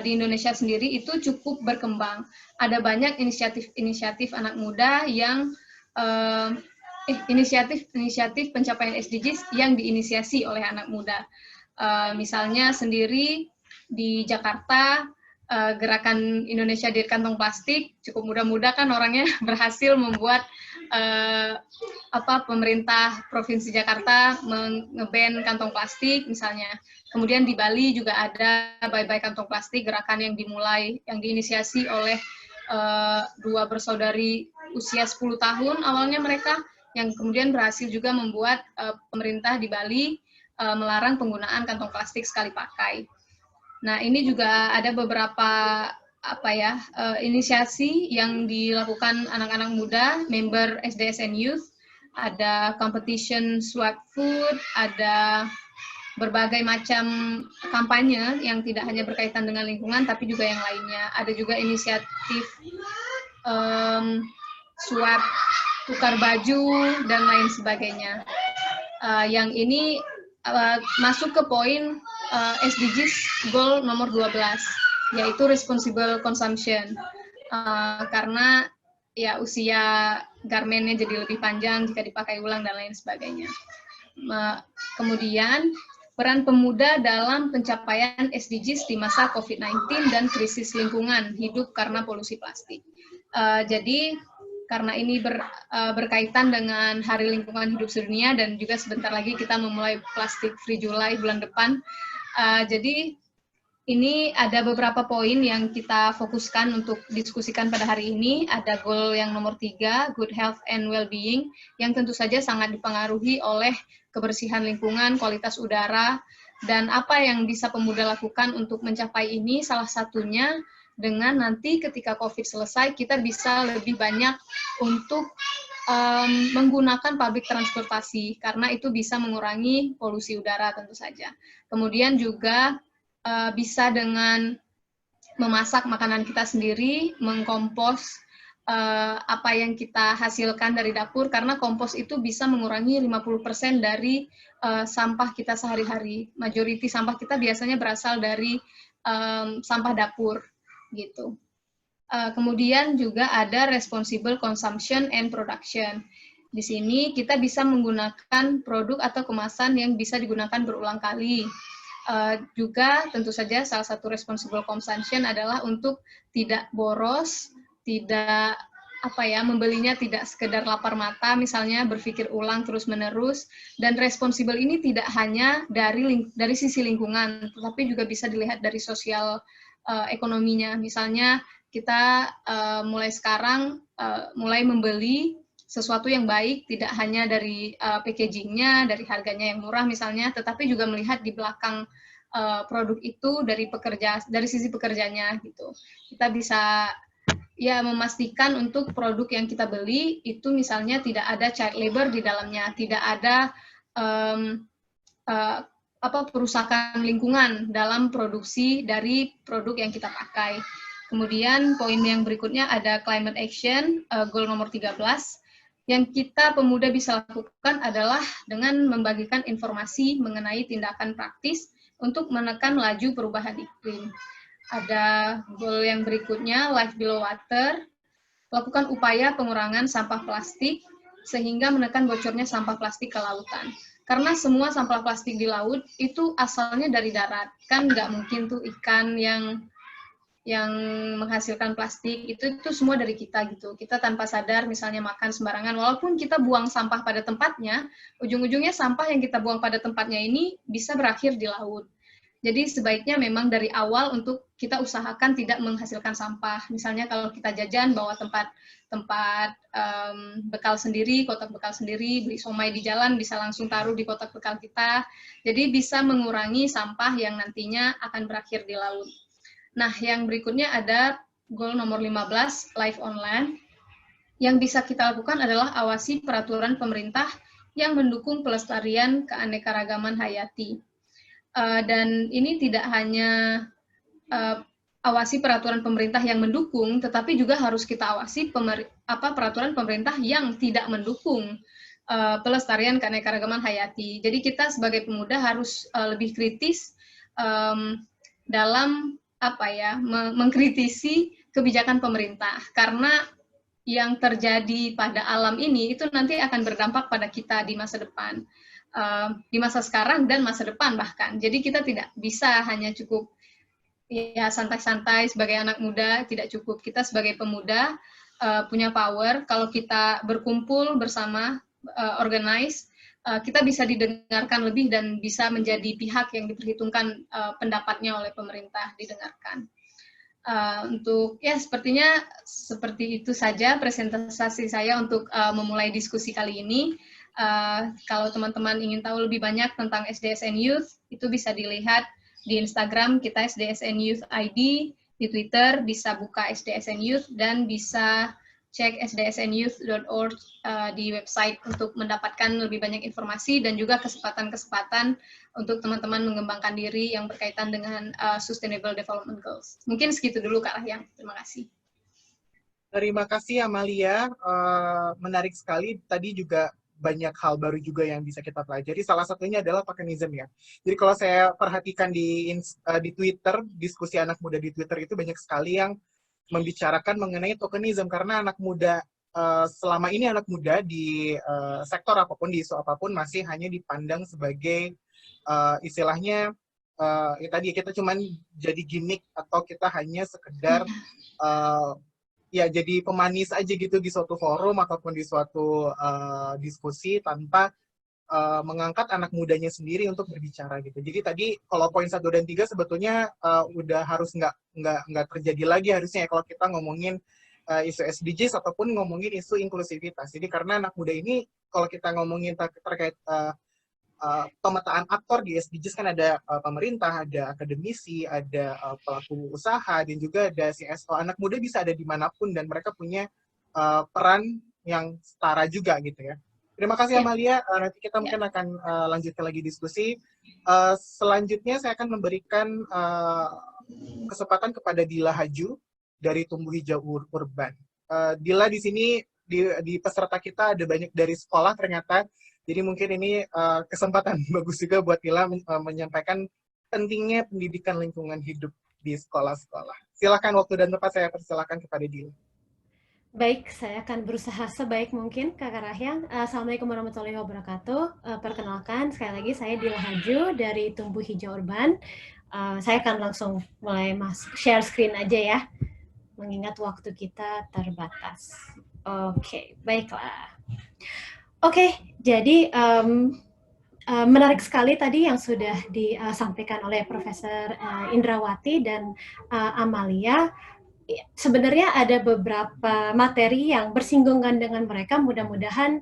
di Indonesia sendiri itu cukup berkembang. Ada banyak inisiatif anak muda yang inisiatif pencapaian SDGs yang diinisiasi oleh anak muda. Misalnya sendiri di Jakarta, gerakan Indonesia Diet Kantong Plastik, cukup muda-muda kan orangnya, berhasil membuat pemerintah Provinsi Jakarta nge-ban kantong plastik misalnya. Kemudian di Bali juga ada Bye-Bye Kantong Plastik, gerakan yang diinisiasi oleh dua bersaudari usia 10 tahun awalnya mereka, yang kemudian berhasil juga membuat pemerintah di Bali melarang penggunaan kantong plastik sekali pakai. Nah, ini juga ada beberapa inisiasi yang dilakukan anak-anak muda, member SDSN Youth, ada competition swap food, ada berbagai macam kampanye yang tidak hanya berkaitan dengan lingkungan, tapi juga yang lainnya. Ada juga inisiatif swap tukar baju, dan lain sebagainya. Yang ini masuk ke poin SDGs goal nomor 12, yaitu responsible consumption. Karena ya usia garmennya jadi lebih panjang jika dipakai ulang dan lain sebagainya. Kemudian peran pemuda dalam pencapaian SDGs di masa COVID-19 dan krisis lingkungan hidup karena polusi plastik. Jadi karena ini berkaitan dengan Hari Lingkungan Hidup Sedunia dan juga sebentar lagi kita memulai Plastic Free July bulan depan. Jadi ini ada beberapa poin yang kita fokuskan untuk diskusikan pada hari ini. Ada goal yang nomor 3, Good Health and Well-being, yang tentu saja sangat dipengaruhi oleh kebersihan lingkungan, kualitas udara, dan apa yang bisa pemuda lakukan untuk mencapai ini. Salah satunya dengan nanti ketika COVID selesai, kita bisa lebih banyak untuk menggunakan public transportasi, karena itu bisa mengurangi polusi udara tentu saja. Kemudian juga bisa dengan memasak makanan kita sendiri, mengkompos apa yang kita hasilkan dari dapur, karena kompos itu bisa mengurangi 50% dari sampah kita sehari-hari. Majority sampah kita biasanya berasal dari sampah dapur, gitu. Kemudian juga ada responsible consumption and production. Di sini kita bisa menggunakan produk atau kemasan yang bisa digunakan berulang kali. Juga tentu saja salah satu responsible consumption adalah untuk tidak boros, tidak membelinya tidak sekedar lapar mata, misalnya berpikir ulang terus-menerus, dan responsible ini tidak hanya dari sisi lingkungan, tetapi juga bisa dilihat dari sosial ekonominya. Misalnya kita mulai sekarang mulai membeli sesuatu yang baik, tidak hanya dari packaging-nya, dari harganya yang murah misalnya, tetapi juga melihat di belakang produk itu dari sisi pekerjanya gitu. Kita bisa ya memastikan untuk produk yang kita beli itu misalnya tidak ada child labor di dalamnya, tidak ada perusakan lingkungan dalam produksi dari produk yang kita pakai. Kemudian poin yang berikutnya ada climate action, goal nomor 13. Yang kita pemuda bisa lakukan adalah dengan membagikan informasi mengenai tindakan praktis untuk menekan laju perubahan iklim. Ada goal yang berikutnya, life below water, lakukan upaya pengurangan sampah plastik sehingga menekan bocornya sampah plastik ke lautan. Karena semua sampah plastik di laut itu asalnya dari darat, kan nggak mungkin tuh ikan yang menghasilkan plastik, itu semua dari kita gitu. Kita tanpa sadar misalnya makan sembarangan, walaupun kita buang sampah pada tempatnya, ujung-ujungnya sampah yang kita buang pada tempatnya ini bisa berakhir di laut. Jadi sebaiknya memang dari awal untuk kita usahakan tidak menghasilkan sampah. Misalnya kalau kita jajan bawa tempat bekal sendiri, kotak bekal sendiri, beli somai di jalan bisa langsung taruh di kotak bekal kita. Jadi bisa mengurangi sampah yang nantinya akan berakhir di laut. Nah, yang berikutnya ada goal nomor 15, Life on Land. Yang bisa kita lakukan adalah awasi peraturan pemerintah yang mendukung pelestarian keanekaragaman hayati. Dan ini tidak hanya awasi peraturan pemerintah yang mendukung, tetapi juga harus kita awasi peraturan pemerintah yang tidak mendukung pelestarian keanekaragaman hayati. Jadi kita sebagai pemuda harus lebih kritis dalam mengkritisi kebijakan pemerintah, karena yang terjadi pada alam ini itu nanti akan berdampak pada kita di masa depan, di masa sekarang dan masa depan bahkan. Jadi kita tidak bisa hanya cukup ya santai-santai sebagai anak muda, tidak cukup. Kita sebagai pemuda punya power, kalau kita berkumpul bersama, organize, kita bisa didengarkan lebih dan bisa menjadi pihak yang diperhitungkan pendapatnya oleh pemerintah, didengarkan. Untuk ya sepertinya seperti itu saja presentasi saya untuk memulai diskusi kali ini. Kalau teman-teman ingin tahu lebih banyak tentang SDSN Youth, itu bisa dilihat di Instagram kita SDSN Youth ID, di Twitter bisa buka SDSN Youth, dan bisa cek sdsnyouth.org di website untuk mendapatkan lebih banyak informasi dan juga kesempatan-kesempatan untuk teman-teman mengembangkan diri yang berkaitan dengan Sustainable Development Goals. Mungkin segitu dulu Kak Rahyang. Terima kasih. Terima kasih Amalia, menarik sekali. Tadi juga banyak hal baru juga yang bisa kita pelajari. Salah satunya adalah tokenism ya. Jadi kalau saya perhatikan di Twitter, diskusi anak muda di Twitter itu banyak sekali yang membicarakan mengenai tokenism, karena anak muda selama ini anak muda di sektor apapun, di isu apapun masih hanya dipandang sebagai istilahnya ya tadi kita cuman jadi gimmick atau kita hanya sekedar ya jadi pemanis aja gitu di suatu forum ataupun di suatu diskusi tanpa mengangkat anak mudanya sendiri untuk berbicara gitu. Jadi tadi kalau poin 1 dan 3 sebetulnya udah harus nggak terjadi lagi harusnya ya kalau kita ngomongin isu SDGs ataupun ngomongin isu inklusivitas. Jadi karena anak muda ini kalau kita ngomongin terkait pemetaan aktor di SDGs kan ada pemerintah, ada akademisi, ada pelaku usaha, dan juga ada CSO. Anak muda bisa ada dimanapun dan mereka punya peran yang setara juga gitu ya. Terima kasih Amalia, nanti kita mungkin akan lanjutkan lagi diskusi. Selanjutnya saya akan memberikan kesempatan kepada Dila Haju dari Tumbuh Hijau Urban. Dila di sini di peserta kita ada banyak dari sekolah ternyata. Jadi mungkin ini kesempatan bagus juga buat Dila menyampaikan pentingnya pendidikan lingkungan hidup di sekolah-sekolah. Silakan waktu dan tempat saya persilakan kepada Dila. Baik, saya akan berusaha sebaik mungkin, Kakak Rahyang. Assalamualaikum warahmatullahi wabarakatuh. Perkenalkan, sekali lagi saya Dila Haju dari Tumbuh Hijau Urban. Saya akan langsung mulai share screen aja ya, mengingat waktu kita terbatas. Oke, baiklah. Oke, jadi menarik sekali tadi yang sudah disampaikan oleh Profesor Indrawati dan Amalia. Sebenarnya ada beberapa materi yang bersinggungan dengan mereka. Mudah-mudahan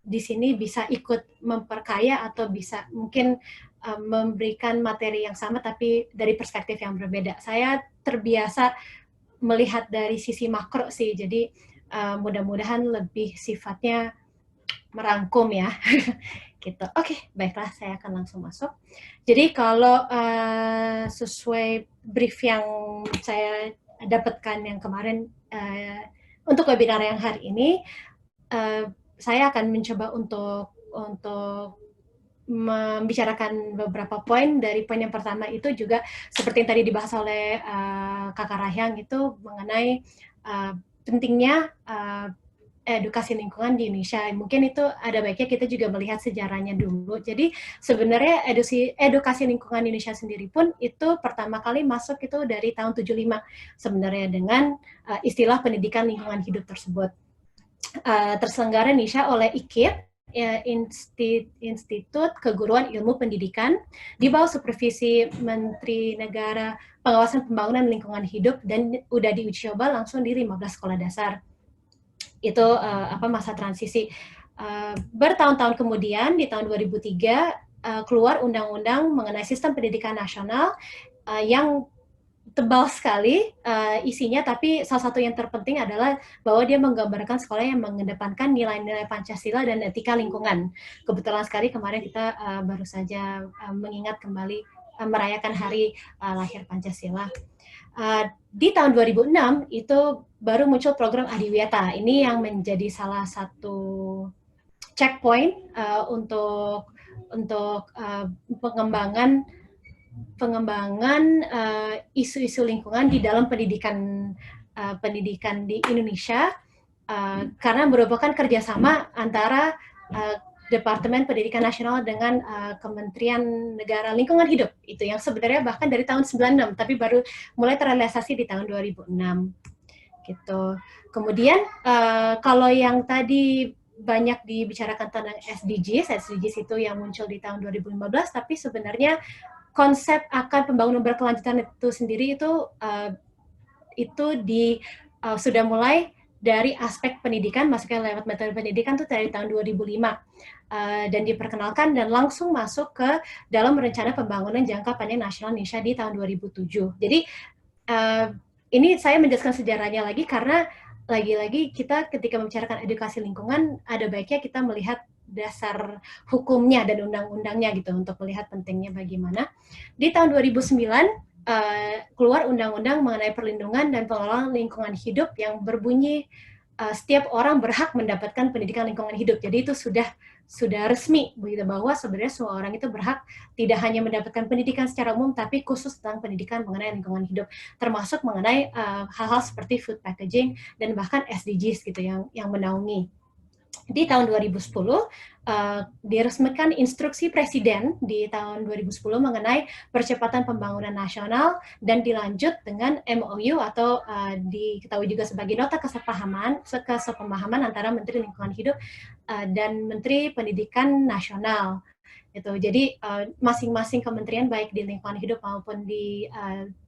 di sini bisa ikut memperkaya atau bisa mungkin memberikan materi yang sama tapi dari perspektif yang berbeda. Saya terbiasa melihat dari sisi makro sih, jadi mudah-mudahan lebih sifatnya merangkum ya. Gitu. Oke, baiklah, saya akan langsung masuk. Jadi kalau sesuai brief yang saya dapatkan yang kemarin untuk webinar yang hari ini, saya akan mencoba untuk membicarakan beberapa poin. Dari poin yang pertama itu juga seperti yang tadi dibahas oleh Kakak Rahyang itu mengenai pentingnya edukasi lingkungan di Indonesia. Mungkin itu ada baiknya kita juga melihat sejarahnya dulu. Jadi sebenarnya edukasi lingkungan Indonesia sendiri pun itu pertama kali masuk itu dari tahun 75 sebenarnya dengan istilah pendidikan lingkungan hidup tersebut. Terselenggara Indonesia oleh IKIP, Institut Keguruan Ilmu Pendidikan, di bawah supervisi Menteri Negara Pengawasan Pembangunan Lingkungan Hidup, dan udah diuji coba langsung di 15 sekolah dasar. Itu masa transisi. Bertahun-tahun kemudian di tahun 2003 keluar undang-undang mengenai sistem pendidikan nasional yang tebal sekali isinya, tapi salah satu yang terpenting adalah bahwa dia menggambarkan sekolah yang mengedepankan nilai-nilai Pancasila dan etika lingkungan. Kebetulan sekali kemarin kita baru saja mengingat kembali merayakan hari lahir Pancasila. Di tahun 2006 itu baru muncul program Adiwiyata. Ini yang menjadi salah satu checkpoint untuk pengembangan isu-isu lingkungan di dalam pendidikan di Indonesia, karena merupakan kerjasama antara Departemen Pendidikan Nasional dengan Kementerian Negara Lingkungan Hidup, itu yang sebenarnya bahkan dari tahun 96 tapi baru mulai terrealisasi di tahun 2006 gitu. Kemudian kalau yang tadi banyak dibicarakan tentang SDGs itu yang muncul di tahun 2015, tapi sebenarnya konsep akan pembangunan berkelanjutan itu sendiri itu sudah mulai dari aspek pendidikan, masuknya lewat metode pendidikan itu dari tahun 2005 dan diperkenalkan dan langsung masuk ke dalam rencana pembangunan jangka panjang nasional Indonesia di tahun 2007. Jadi ini saya menjelaskan sejarahnya lagi karena lagi-lagi kita ketika membicarakan edukasi lingkungan ada baiknya kita melihat dasar hukumnya dan undang-undangnya gitu untuk melihat pentingnya bagaimana. Di tahun 2009 keluar undang-undang mengenai perlindungan dan pengelolaan lingkungan hidup yang berbunyi setiap orang berhak mendapatkan pendidikan lingkungan hidup. Jadi itu sudah resmi begitu, bahwa sebenarnya semua orang itu berhak tidak hanya mendapatkan pendidikan secara umum, tapi khusus tentang pendidikan mengenai lingkungan hidup, termasuk mengenai hal-hal seperti food packaging dan bahkan SDGs gitu yang menaungi. di tahun 2010 diresmikan instruksi Presiden di tahun 2010 mengenai percepatan pembangunan nasional dan dilanjut dengan MOU atau diketahui juga sebagai nota kesepemahaman antara Menteri Lingkungan Hidup dan Menteri Pendidikan Nasional. Gitu. Jadi masing-masing kementerian baik di lingkungan hidup maupun di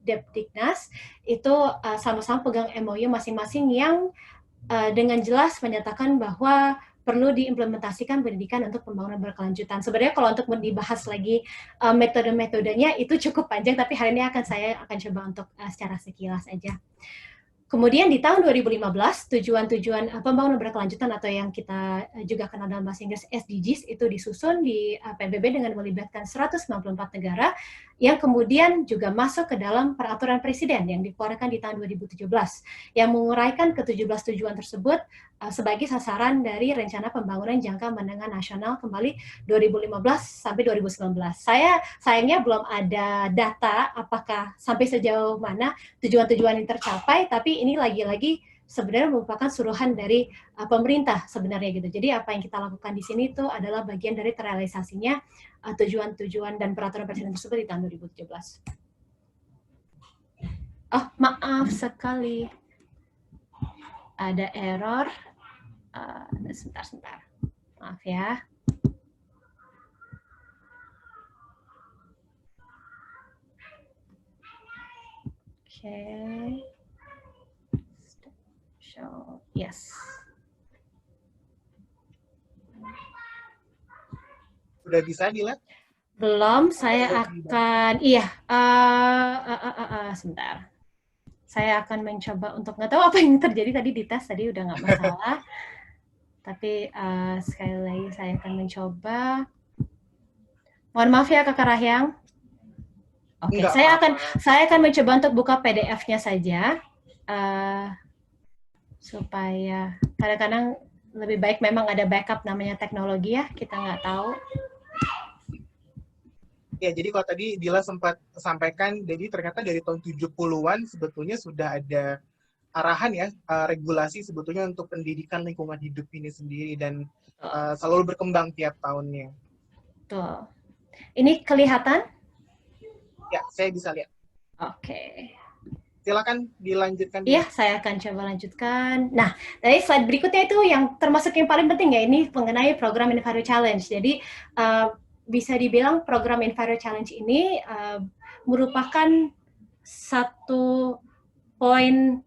Depdiknas itu sama-sama pegang MOU masing-masing yang dengan jelas menyatakan bahwa perlu diimplementasikan pendidikan untuk pembangunan berkelanjutan. Sebenarnya kalau untuk dibahas lagi metode-metodenya itu cukup panjang, tapi hari ini saya akan coba untuk secara sekilas aja. Kemudian di tahun 2015, tujuan-tujuan pembangunan berkelanjutan atau yang kita juga kenal dalam bahasa Inggris SDGs itu disusun di PBB dengan melibatkan 194 negara yang kemudian juga masuk ke dalam peraturan presiden yang dikeluarkan di tahun 2017 yang menguraikan ke-17 tujuan tersebut sebagai sasaran dari rencana pembangunan jangka menengah nasional kembali 2015 sampai 2019. Sayangnya belum ada data apakah sampai sejauh mana tujuan-tujuan yang tercapai, tapi ini lagi-lagi sebenarnya merupakan suruhan dari pemerintah sebenarnya gitu. Jadi apa yang kita lakukan di sini itu adalah bagian dari terrealisasinya tujuan-tujuan dan peraturan presiden tersebut di tahun 2017. Oh, maaf sekali. Ada error. Sebentar. Maaf ya. Okay. So, yes. Sudah bisa dilihat? Belum, saya akan, sebentar. Saya akan mencoba untuk, nggak tahu apa yang terjadi tadi di tes, tadi udah nggak masalah. Tapi sekali lagi saya akan mencoba. Mohon maaf ya Kakak Rahyang. Oke, saya akan mencoba untuk buka PDF-nya saja. Supaya kadang-kadang lebih baik memang ada backup namanya teknologi ya, kita nggak tahu. Ya, jadi kalau tadi Dila sempat sampaikan, jadi ternyata dari tahun 70-an sebetulnya sudah ada arahan ya, regulasi sebetulnya untuk pendidikan lingkungan hidup ini sendiri dan selalu berkembang tiap tahunnya. Tuh. Ini kelihatan? Ya, saya bisa lihat. Oke. Silakan dilanjutkan. Iya, saya akan coba lanjutkan. Nah, dari slide berikutnya itu yang termasuk yang paling penting ya, ini mengenai program Enviro Challenge. Jadi, bisa dibilang program Enviro Challenge ini merupakan satu poin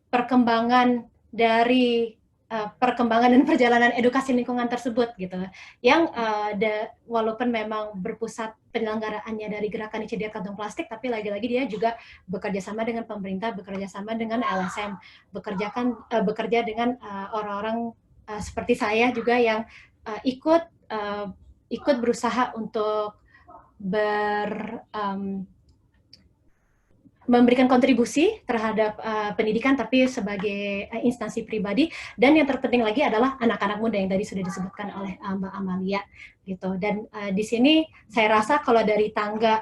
perkembangan dari perkembangan dan perjalanan edukasi lingkungan tersebut gitu, yang walaupun memang berpusat penyelenggaraannya dari Gerakan Indonesia Kantong Plastik, tapi lagi-lagi dia juga bekerja sama dengan pemerintah, bekerja sama dengan LSM, bekerja dengan orang-orang seperti saya juga yang ikut berusaha untuk memberikan kontribusi terhadap pendidikan, tapi sebagai instansi pribadi. Dan yang terpenting lagi adalah anak-anak muda yang tadi sudah disebutkan oleh Mbak Amalia gitu. Dan di sini saya rasa kalau dari tangga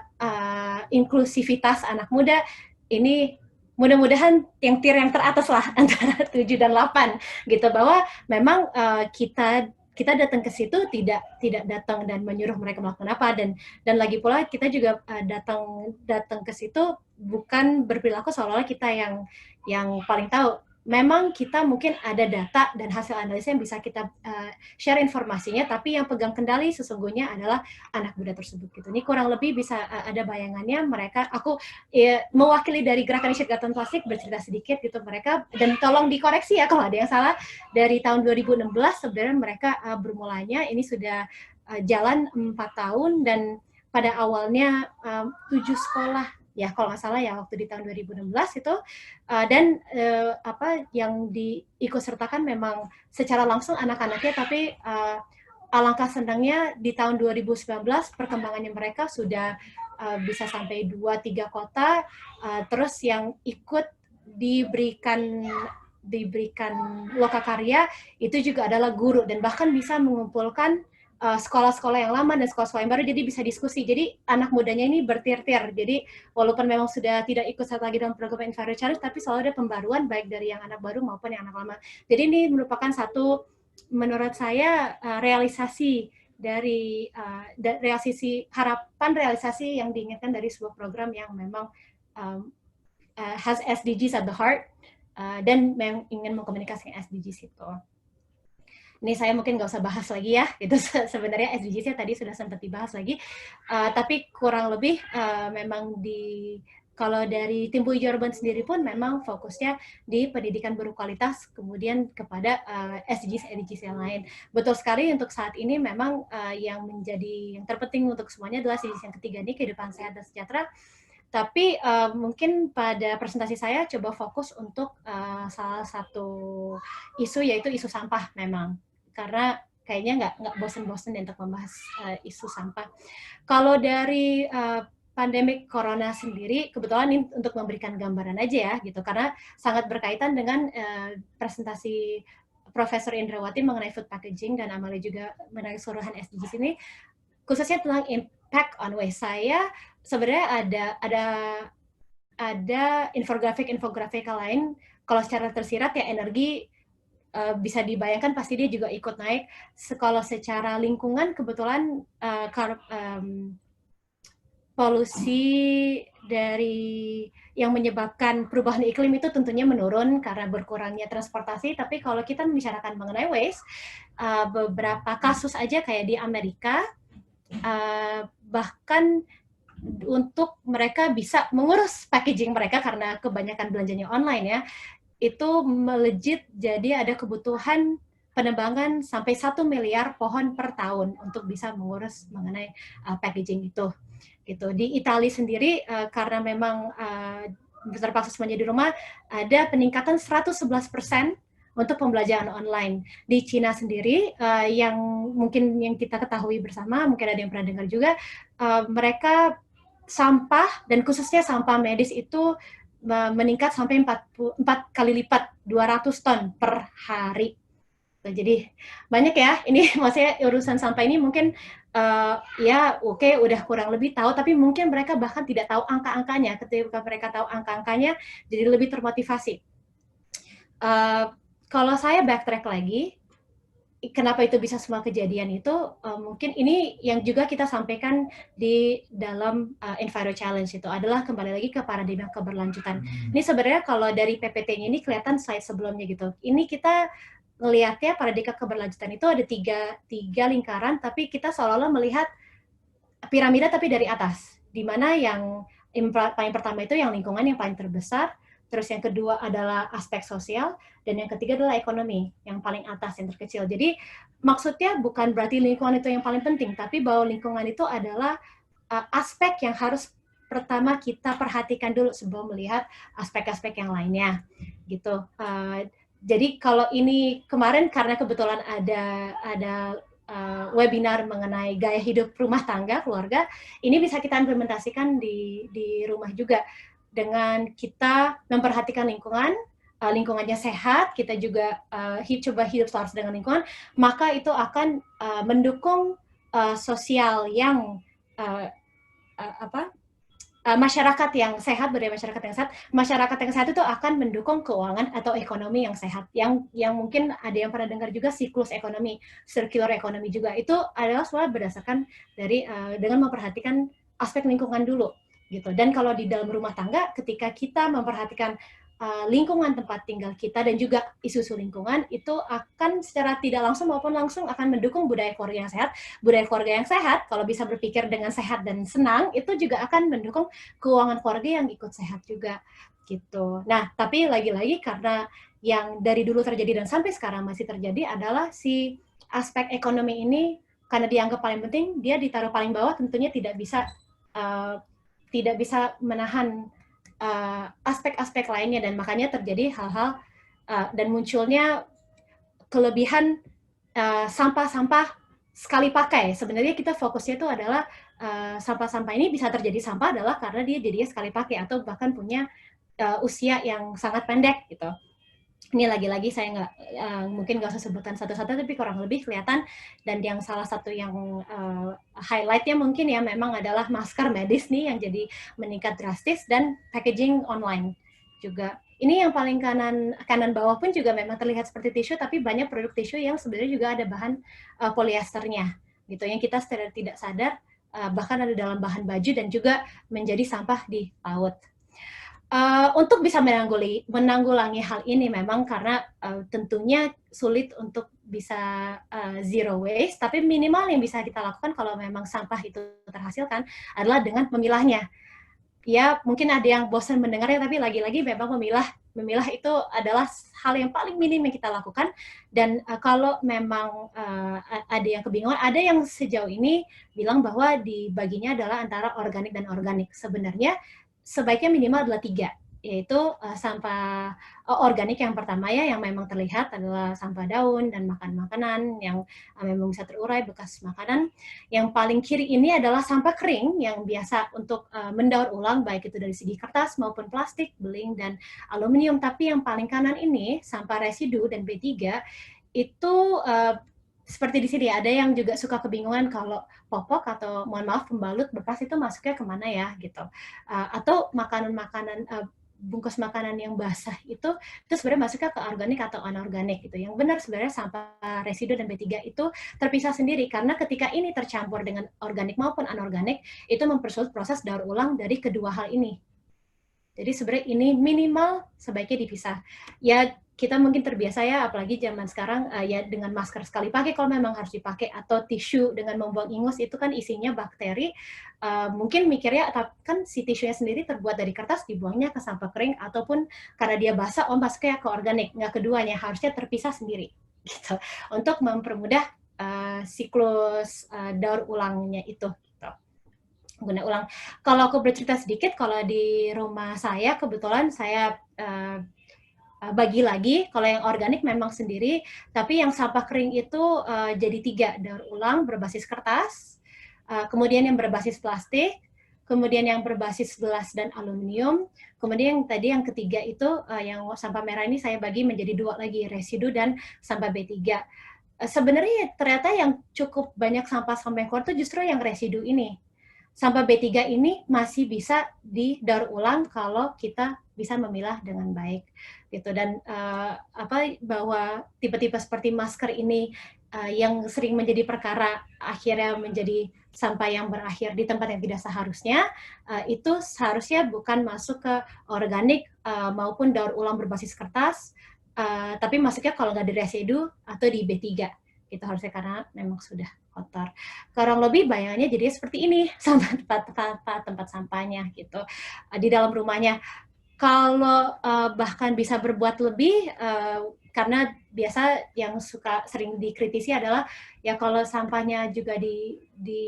inklusivitas anak muda ini mudah-mudahan yang tier yang teratas lah antara 7 dan 8 gitu, bahwa memang kita datang ke situ tidak datang dan menyuruh mereka melakukan apa, dan lagi pula kita juga datang ke situ bukan berperilaku seolah-olah kita yang paling tahu. Memang kita mungkin ada data dan hasil analisa yang bisa kita share informasinya, tapi yang pegang kendali sesungguhnya adalah anak muda tersebut gitu. Ini kurang lebih bisa ada bayangannya mereka. Aku mewakili dari Gerakan Indonesia Kantong Plastik bercerita sedikit gitu mereka, dan tolong dikoreksi ya kalau ada yang salah. Dari tahun 2016 sebenarnya mereka bermulanya ini sudah jalan 4 tahun, dan pada awalnya 7 sekolah ya kalau nggak salah ya waktu di tahun 2016 itu, dan yang diikutsertakan memang secara langsung anak-anaknya, tapi alangkah senangnya di tahun 2019 perkembangannya mereka sudah bisa sampai 2-3 kota, terus yang ikut diberikan lokakarya itu juga adalah guru, dan bahkan bisa mengumpulkan sekolah-sekolah yang lama dan sekolah-sekolah yang baru, jadi bisa diskusi. Jadi anak mudanya ini bertir-tir, jadi walaupun memang sudah tidak ikut satu lagi dalam program Enviro Challenge, tapi selalu ada pembaruan baik dari yang anak baru maupun yang anak lama. Jadi ini merupakan satu menurut saya realisasi dari harapan realisasi yang diinginkan dari sebuah program yang memang has SDGs at the heart dan ingin mengkomunikasikan SDGs itu. Ini saya mungkin nggak usah bahas lagi ya, itu sebenarnya SDGs-nya tadi sudah sempat dibahas lagi, tapi kurang lebih memang kalau dari tim Bu Hijau Urban sendiri pun memang fokusnya di pendidikan berkualitas, kemudian kepada SDGs yang lain. Betul sekali untuk saat ini memang yang terpenting untuk semuanya adalah SDGs yang ketiga ini, kehidupan sehat dan sejahtera. Tapi mungkin pada presentasi saya coba fokus untuk salah satu isu, yaitu isu sampah memang. Karena kayaknya nggak bosen-bosen untuk membahas isu sampah. Kalau dari pandemik corona sendiri, kebetulan ini untuk memberikan gambaran aja ya, gitu, karena sangat berkaitan dengan presentasi Profesor Indrawati mengenai food packaging dan Amalia juga mengenai keseluruhan SDGs ini, khususnya tentang impact on waste. Saya sebenarnya ada infografik lain, kalau secara tersirat ya energi bisa dibayangkan pasti dia juga ikut naik. Kalau secara lingkungan kebetulan polusi dari yang menyebabkan perubahan iklim itu tentunya menurun karena berkurangnya transportasi. Tapi kalau kita membicarakan mengenai waste, beberapa kasus aja kayak di Amerika, bahkan untuk mereka bisa mengurus packaging mereka karena kebanyakan belanjanya online ya, itu melejit jadi ada kebutuhan penebangan sampai 1 miliar pohon per tahun untuk bisa mengurus mengenai packaging itu. Gitu. Di Italia sendiri karena memang terpaksa semuanya di rumah, ada peningkatan 111% untuk pembelajaran online. Di Cina sendiri yang mungkin yang kita ketahui bersama, mungkin ada yang pernah dengar juga, mereka sampah dan khususnya sampah medis itu meningkat sampai 4 kali lipat, 200 ton per hari. Jadi banyak ya, ini maksudnya urusan sampah ini mungkin ya oke, udah kurang lebih tahu, tapi mungkin mereka bahkan tidak tahu angka-angkanya. Ketika mereka tahu angka-angkanya, jadi lebih termotivasi. Kalau saya backtrack lagi, kenapa itu bisa semua kejadian itu, mungkin ini yang juga kita sampaikan di dalam Enviro Challenge itu adalah kembali lagi ke paradigma keberlanjutan. Ini sebenarnya kalau dari PPT-nya ini kelihatan slide sebelumnya gitu. Ini kita melihatnya paradigma keberlanjutan itu ada tiga lingkaran, tapi kita seolah-olah melihat piramida tapi dari atas, di mana yang paling pertama itu yang lingkungan yang paling terbesar, terus yang kedua adalah aspek sosial, dan yang ketiga adalah ekonomi, yang paling atas, yang terkecil. Jadi maksudnya bukan berarti lingkungan itu yang paling penting, tapi bahwa lingkungan itu adalah aspek yang harus pertama kita perhatikan dulu sebelum melihat aspek-aspek yang lainnya. Gitu. Jadi kalau ini kemarin karena kebetulan ada webinar mengenai gaya hidup rumah tangga, keluarga, ini bisa kita implementasikan di rumah juga. Dengan kita memperhatikan lingkungannya sehat, kita juga coba hidup selaras dengan lingkungan, maka itu akan mendukung sosial yang masyarakat yang sehat, budaya masyarakat yang sehat. Masyarakat yang sehat itu akan mendukung keuangan atau ekonomi yang sehat. Yang mungkin ada yang pernah dengar juga siklus ekonomi, circular ekonomi juga. Itu adalah semua berdasarkan dari dengan memperhatikan aspek lingkungan dulu. Gitu. Dan kalau di dalam rumah tangga, ketika kita memperhatikan lingkungan tempat tinggal kita dan juga isu-isu lingkungan, itu akan secara tidak langsung maupun langsung akan mendukung budaya keluarga yang sehat. Budaya keluarga yang sehat, kalau bisa berpikir dengan sehat dan senang, itu juga akan mendukung keuangan keluarga yang ikut sehat juga. Gitu. Nah, tapi lagi-lagi karena yang dari dulu terjadi dan sampai sekarang masih terjadi adalah si aspek ekonomi ini, karena dianggap paling penting, dia ditaruh paling bawah, tentunya tidak bisa menahan aspek-aspek lainnya, dan makanya terjadi hal-hal dan munculnya kelebihan sampah-sampah sekali pakai. Sebenarnya kita fokusnya itu adalah sampah-sampah ini bisa terjadi sampah adalah karena dia jadinya sekali pakai atau bahkan punya usia yang sangat pendek gitu. Ini lagi-lagi saya mungkin nggak usah sebutkan satu-satu, tapi kurang lebih kelihatan. Dan yang salah satu yang highlight-nya mungkin ya memang adalah masker medis nih yang jadi meningkat drastis, dan packaging online juga. Ini yang paling kanan bawah pun juga memang terlihat seperti tisu, tapi banyak produk tisu yang sebenarnya juga ada bahan polyesternya, gitu. Yang kita secara tidak sadar bahkan ada dalam bahan baju dan juga menjadi sampah di laut. Untuk bisa menanggulangi hal ini memang karena tentunya sulit untuk bisa zero waste, tapi minimal yang bisa kita lakukan kalau memang sampah itu terhasilkan adalah dengan memilahnya. Ya mungkin ada yang bosan mendengarnya, tapi lagi-lagi memang memilah itu adalah hal yang paling minim yang kita lakukan. Dan kalau memang ada yang kebingungan, ada yang sejauh ini bilang bahwa dibaginya adalah antara organik dan organik. Sebenarnya sebaiknya minimal adalah 3, yaitu sampah organik yang pertama ya, yang memang terlihat adalah sampah daun dan makanan yang memang bisa terurai, bekas makanan. Yang paling kiri ini adalah sampah kering yang biasa untuk mendaur ulang, baik itu dari segi kertas maupun plastik, beling, dan aluminium. Tapi yang paling kanan ini, sampah residu dan B3, itu seperti di sini, ada yang juga suka kebingungan kalau popok atau mohon maaf pembalut bekas itu masuknya kemana ya gitu. Atau makanan-makanan bungkus makanan yang basah itu sebenarnya masuknya ke organik atau anorganik gitu. Yang benar sebenarnya sampah residu dan B3 itu terpisah sendiri karena ketika ini tercampur dengan organik maupun anorganik itu mempersulit proses daur ulang dari kedua hal ini. Jadi sebenarnya ini minimal sebaiknya dipisah. Ya kita mungkin terbiasa ya, apalagi zaman sekarang ya dengan masker sekali pakai kalau memang harus dipakai, atau tisu dengan membuang ingus itu kan isinya bakteri. Mungkin mikirnya kan si tisunya sendiri terbuat dari kertas, dibuangnya ke sampah kering, ataupun karena dia basah masuknya ke organik. Nggak, keduanya harusnya terpisah sendiri gitu untuk mempermudah siklus daur ulangnya itu. Guna ulang. Kalau aku bercerita sedikit, kalau di rumah saya kebetulan saya bagi lagi, kalau yang organik memang sendiri, tapi yang sampah kering itu jadi 3, daur ulang berbasis kertas, kemudian yang berbasis plastik, kemudian yang berbasis gelas dan aluminium, kemudian yang ketiga itu yang sampah merah ini saya bagi menjadi 2 lagi, residu dan sampah B3. Sebenarnya ternyata yang cukup banyak sampah-sampah yang keluar itu justru yang residu ini. Sampah B3 ini masih bisa didaur ulang kalau kita bisa memilah dengan baik gitu. Dan bahwa tipe-tipe seperti masker ini yang sering menjadi perkara akhirnya menjadi sampah yang berakhir di tempat yang tidak seharusnya, itu seharusnya bukan masuk ke organik maupun daur ulang berbasis kertas, tapi masuknya kalau nggak di residu atau di B3 itu harusnya, karena memang sudah kotor. Kurang lebih bayangannya jadi seperti ini, tempat sampahnya gitu di dalam rumahnya. Kalau bahkan bisa berbuat lebih, karena biasa yang sering dikritisi adalah ya kalau sampahnya juga di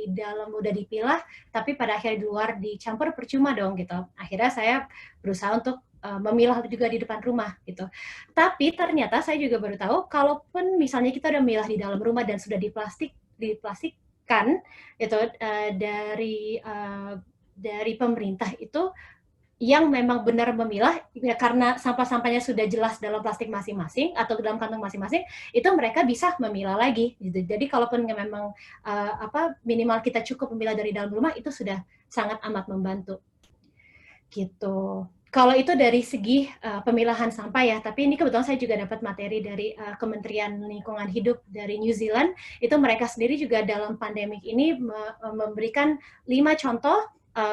dalam udah dipilah, tapi pada akhirnya di luar dicampur, percuma dong gitu. Akhirnya saya berusaha untuk memilah juga di depan rumah gitu. Tapi ternyata saya juga baru tahu, kalaupun misalnya kita udah memilah di dalam rumah dan sudah diplastikkan gitu dari pemerintah itu, yang memang benar memilah ya, karena sampah-sampahnya sudah jelas dalam plastik masing-masing atau dalam kantong masing-masing, itu mereka bisa memilah lagi gitu. Jadi kalaupun memang minimal kita cukup memilah dari dalam rumah, itu sudah sangat amat membantu gitu. Kalau itu dari segi pemilahan sampah ya, tapi ini kebetulan saya juga dapat materi dari Kementerian Lingkungan Hidup dari New Zealand. Itu mereka sendiri juga dalam pandemik ini memberikan 5 contoh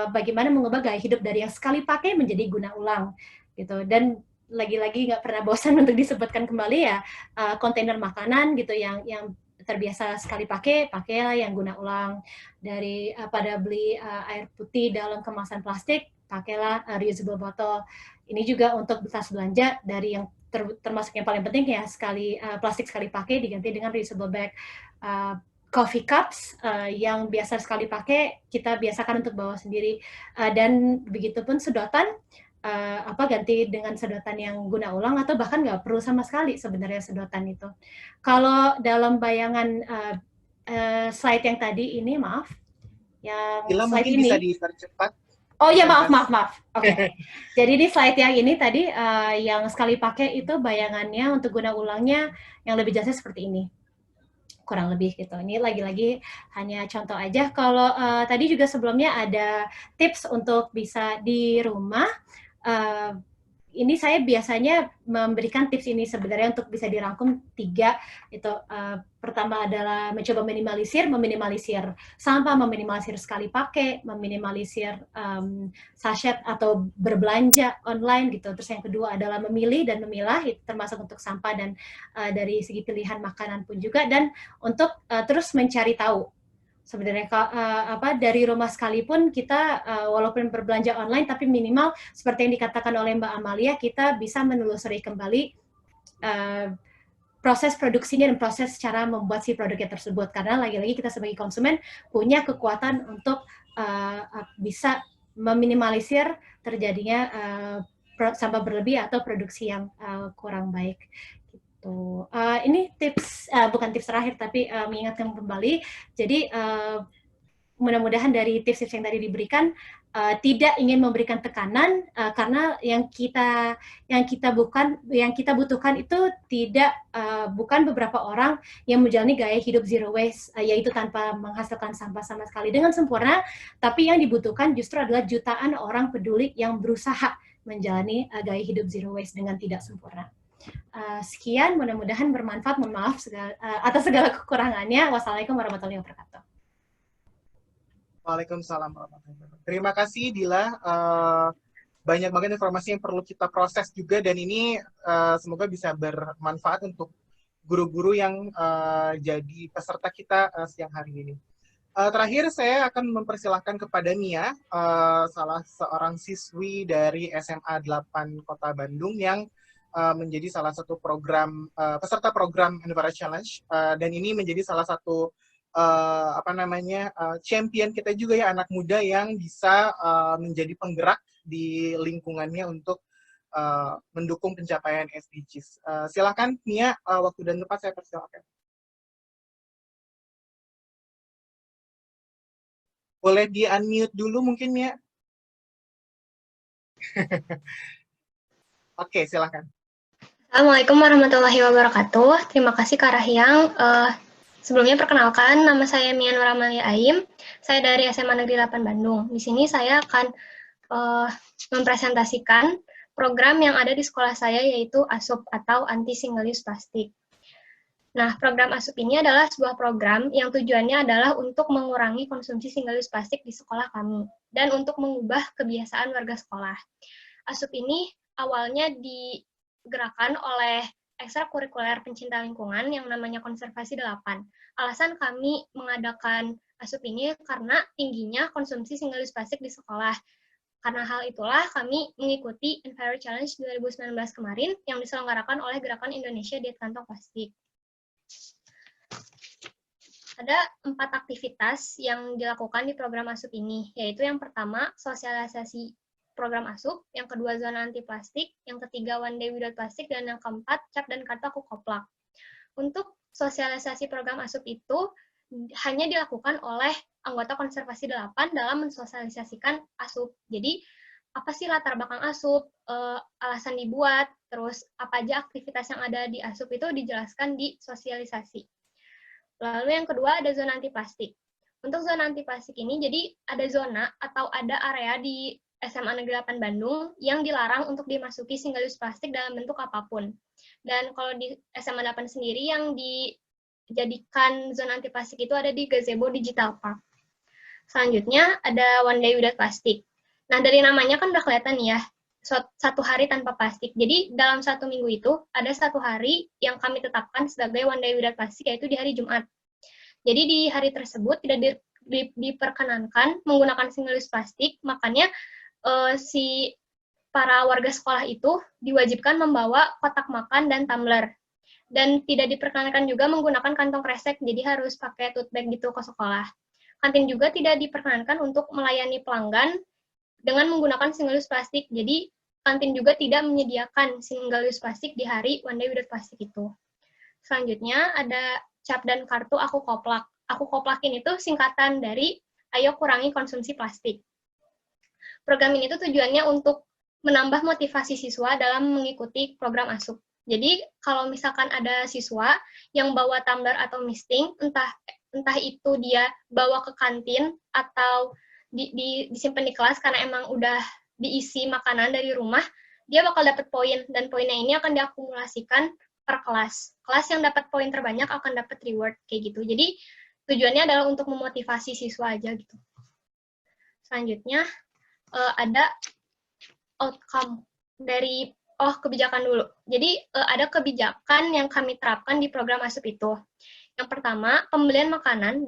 bagaimana mengubah gaya hidup dari yang sekali pakai menjadi guna ulang gitu. Dan lagi-lagi nggak pernah bosan untuk disebutkan kembali ya, kontainer makanan gitu yang terbiasa sekali pakailah yang guna ulang. Dari pada beli air putih dalam kemasan plastik, pakailah reusable bottle. Ini juga untuk tas belanja, dari yang termasuk yang paling penting ya, plastik sekali pakai diganti dengan reusable bag. Coffee cups yang biasa sekali pakai kita biasakan untuk bawa sendiri, dan begitupun sedotan ganti dengan sedotan yang guna ulang, atau bahkan nggak perlu sama sekali sebenarnya sedotan itu. Kalau dalam bayangan slide yang tadi ini, maaf, yang Ila slide mungkin ini bisa dipercepat. Oh ya, maaf. Oke. Jadi di slide yang ini tadi yang sekali pakai itu bayangannya untuk guna ulangnya yang lebih jelasnya seperti ini, kurang lebih gitu. Ini lagi-lagi hanya contoh aja. Kalau tadi juga sebelumnya ada tips untuk bisa di rumah ini saya biasanya memberikan tips ini sebenarnya untuk bisa dirangkum 3. Itu pertama adalah mencoba meminimalisir sampah, meminimalisir sekali pakai, meminimalisir sachet atau berbelanja online gitu. Terus yang kedua adalah memilih dan memilah, itu termasuk untuk sampah dan dari segi pilihan makanan pun juga, dan untuk terus mencari tahu. Sebenarnya dari rumah sekalipun kita walaupun berbelanja online, tapi minimal seperti yang dikatakan oleh Mbak Amalia, kita bisa menelusuri kembali proses produksinya dan proses cara membuat si produknya tersebut, karena lagi-lagi kita sebagai konsumen punya kekuatan untuk bisa meminimalisir terjadinya sampah berlebih atau produksi yang kurang baik. Ini tips, bukan tips terakhir, tapi mengingatkan kembali. Jadi mudah-mudahan dari tips-tips yang tadi diberikan tidak ingin memberikan tekanan, karena yang kita butuhkan itu bukan beberapa orang yang menjalani gaya hidup zero waste, yaitu tanpa menghasilkan sampah sama sekali dengan sempurna, tapi yang dibutuhkan justru adalah jutaan orang peduli yang berusaha menjalani gaya hidup zero waste dengan tidak sempurna. Sekian, mudah-mudahan bermanfaat. Mohon maaf atas segala kekurangannya. Wassalamualaikum warahmatullahi wabarakatuh. Waalaikumsalam warahmatullahi wabarakatuh. Terima kasih Dila. Banyak banget informasi yang perlu kita proses juga, dan ini semoga bisa bermanfaat untuk guru-guru yang jadi peserta kita siang hari ini. Terakhir saya akan mempersilahkan kepada Nia, salah seorang siswi dari SMA 8 Kota Bandung yang menjadi salah satu program peserta program Enviro Challenge, dan ini menjadi salah satu champion kita juga ya, anak muda yang bisa menjadi penggerak di lingkungannya untuk mendukung pencapaian SDGs. Silakan Nia, waktu dan tempat saya persilakan. Boleh di-unmute dulu mungkin Nia. Oke, silakan. Assalamualaikum warahmatullahi wabarakatuh. Terima kasih Kak Rahyang. Sebelumnya perkenalkan, nama saya Mian Waramalia Aim. Saya dari SMA Negeri 8 Bandung. Di sini saya akan mempresentasikan program yang ada di sekolah saya, yaitu ASUP atau Anti Single Use Plastic. Nah, program ASUP ini adalah sebuah program yang tujuannya adalah untuk mengurangi konsumsi single use plastik di sekolah kami dan untuk mengubah kebiasaan warga sekolah. ASUP ini awalnya digerakkan oleh ekstrakurikuler pencinta lingkungan yang namanya Konservasi 8. Alasan kami mengadakan ASUP ini karena tingginya konsumsi single use plastik di sekolah. Karena hal itulah kami mengikuti Enviro Challenge 2019 kemarin yang diselenggarakan oleh Gerakan Indonesia Diet Kantong Plastik. Ada 4 aktivitas yang dilakukan di program ASUP ini, yaitu yang pertama, sosialisasi program ASUP, yang kedua zona anti plastik, yang ketiga one day without plastik, dan yang keempat cap dan kartu aku koplak. Untuk sosialisasi program ASUP itu hanya dilakukan oleh anggota Konservasi 8 dalam mensosialisasikan ASUP. Jadi apa sih latar belakang ASUP, alasan dibuat, terus apa aja aktivitas yang ada di ASUP itu dijelaskan di sosialisasi. Lalu yang kedua ada zona anti plastik. Untuk zona anti plastik ini jadi ada zona atau ada area di SMA Negeri 8 Bandung yang dilarang untuk dimasuki single use plastik dalam bentuk apapun. Dan kalau di SMA 8 sendiri yang dijadikan zona anti plastik itu ada di Gazebo Digital Park. Selanjutnya ada one day without plastik. Nah, dari namanya kan udah kelihatan ya, 1 hari tanpa plastik. Jadi dalam 1 minggu itu ada 1 hari yang kami tetapkan sebagai one day without plastik, yaitu di hari Jumat. Jadi di hari tersebut tidak diperkenankan menggunakan single use plastik, makanya si para warga sekolah itu diwajibkan membawa kotak makan dan tumbler. Dan tidak diperkenankan juga menggunakan kantong kresek, jadi harus pakai tote bag gitu ke sekolah. Kantin juga tidak diperkenankan untuk melayani pelanggan dengan menggunakan single use plastik, jadi kantin juga tidak menyediakan single use plastik di hari one day without plastik itu. Selanjutnya ada cap dan kartu aku koplak. Aku koplakin itu singkatan dari ayo kurangi konsumsi plastik. Program ini tuh tujuannya untuk menambah motivasi siswa dalam mengikuti program ASUP. Jadi kalau misalkan ada siswa yang bawa tumbler atau misting, entah itu dia bawa ke kantin atau disimpan di kelas karena emang udah diisi makanan dari rumah, dia bakal dapat poin, dan poinnya ini akan diakumulasikan per kelas. Kelas yang dapat poin terbanyak akan dapat reward, kayak gitu. Jadi tujuannya adalah untuk memotivasi siswa aja gitu. Selanjutnya ada outcome dari kebijakan dulu. Jadi ada kebijakan yang kami terapkan di program ASUP itu. Yang pertama, pembelian makanan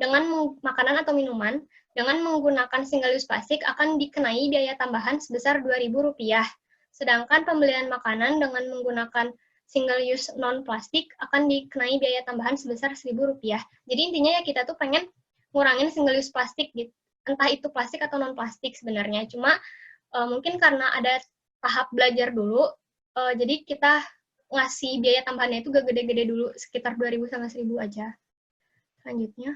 makanan atau minuman dengan menggunakan single use plastik akan dikenai biaya tambahan sebesar Rp2.000. Sedangkan pembelian makanan dengan menggunakan single use non plastik akan dikenai biaya tambahan sebesar Rp1.000. Jadi intinya ya kita tuh pengen ngurangin single use plastik gitu. Entah itu plastik atau non plastik sebenarnya. Cuma mungkin karena ada tahap belajar dulu, jadi kita ngasih biaya tambahannya itu gak gede-gede dulu, sekitar 2.000 sama 1.000 aja. Selanjutnya.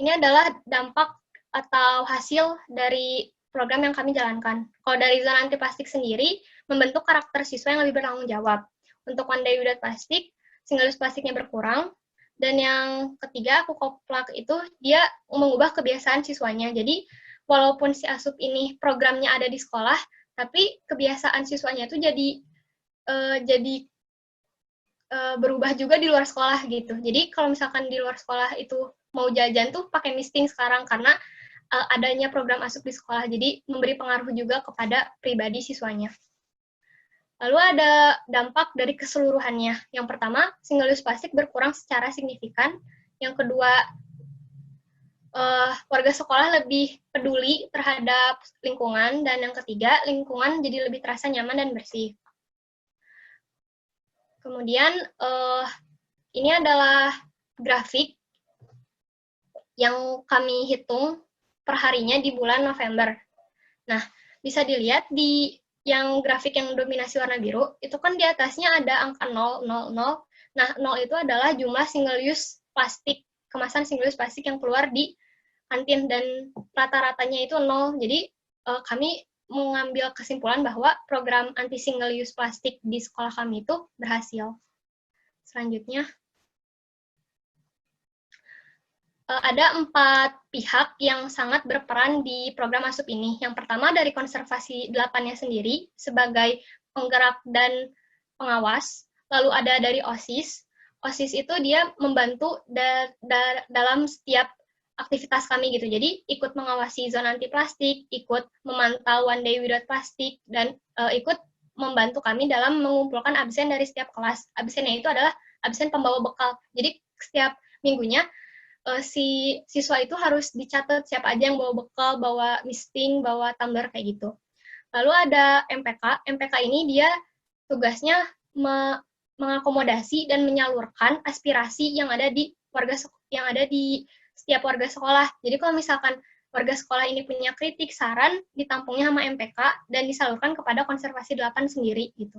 Ini adalah dampak atau hasil dari program yang kami jalankan. Kalau dari zona anti plastik sendiri, membentuk karakter siswa yang lebih bertanggung jawab. Untuk One Day Without Plastic, single use plastiknya berkurang. Dan yang ketiga, aku koplak itu, dia mengubah kebiasaan siswanya. Jadi, walaupun si ASUP ini programnya ada di sekolah, tapi kebiasaan siswanya itu jadi berubah juga di luar sekolah gitu. Jadi kalau misalkan di luar sekolah itu mau jajan tuh pakai misting sekarang karena adanya program ASUP di sekolah. Jadi memberi pengaruh juga kepada pribadi siswanya. Lalu ada dampak dari keseluruhannya. Yang pertama, single use plastik berkurang secara signifikan. Yang kedua, warga sekolah lebih peduli terhadap lingkungan, dan yang ketiga, lingkungan jadi lebih terasa nyaman dan bersih. Kemudian, ini adalah grafik yang kami hitung per harinya di bulan November. Nah, bisa dilihat di yang grafik yang dominasi warna biru, itu kan di atasnya ada angka 0, 0, 0. Nah, 0 itu adalah jumlah single use plastik, kemasan single use plastik yang keluar di kantin, dan rata-ratanya itu 0. Jadi kami mengambil kesimpulan bahwa program anti single use plastik di sekolah kami itu berhasil. Selanjutnya, ada 4 pihak yang sangat berperan di program ASUP ini. Yang pertama dari konservasi 8-nya sendiri sebagai penggerak dan pengawas. Lalu ada dari OSIS. OSIS itu dia membantu dalam setiap aktivitas kami gitu. Jadi ikut mengawasi zona anti plastik, ikut memantau One Day Without Plastic, dan ikut membantu kami dalam mengumpulkan absen dari setiap kelas. Absennya itu adalah absen pembawa bekal. Jadi setiap minggunya si siswa itu harus dicatat siapa aja yang bawa bekal, bawa misting, bawa tumbler kayak gitu. Lalu ada MPK. MPK ini dia tugasnya mengakomodasi dan menyalurkan aspirasi yang ada di setiap warga sekolah. Jadi kalau misalkan warga sekolah ini punya kritik, saran, ditampungnya sama MPK dan disalurkan kepada konservasi 8 sendiri gitu.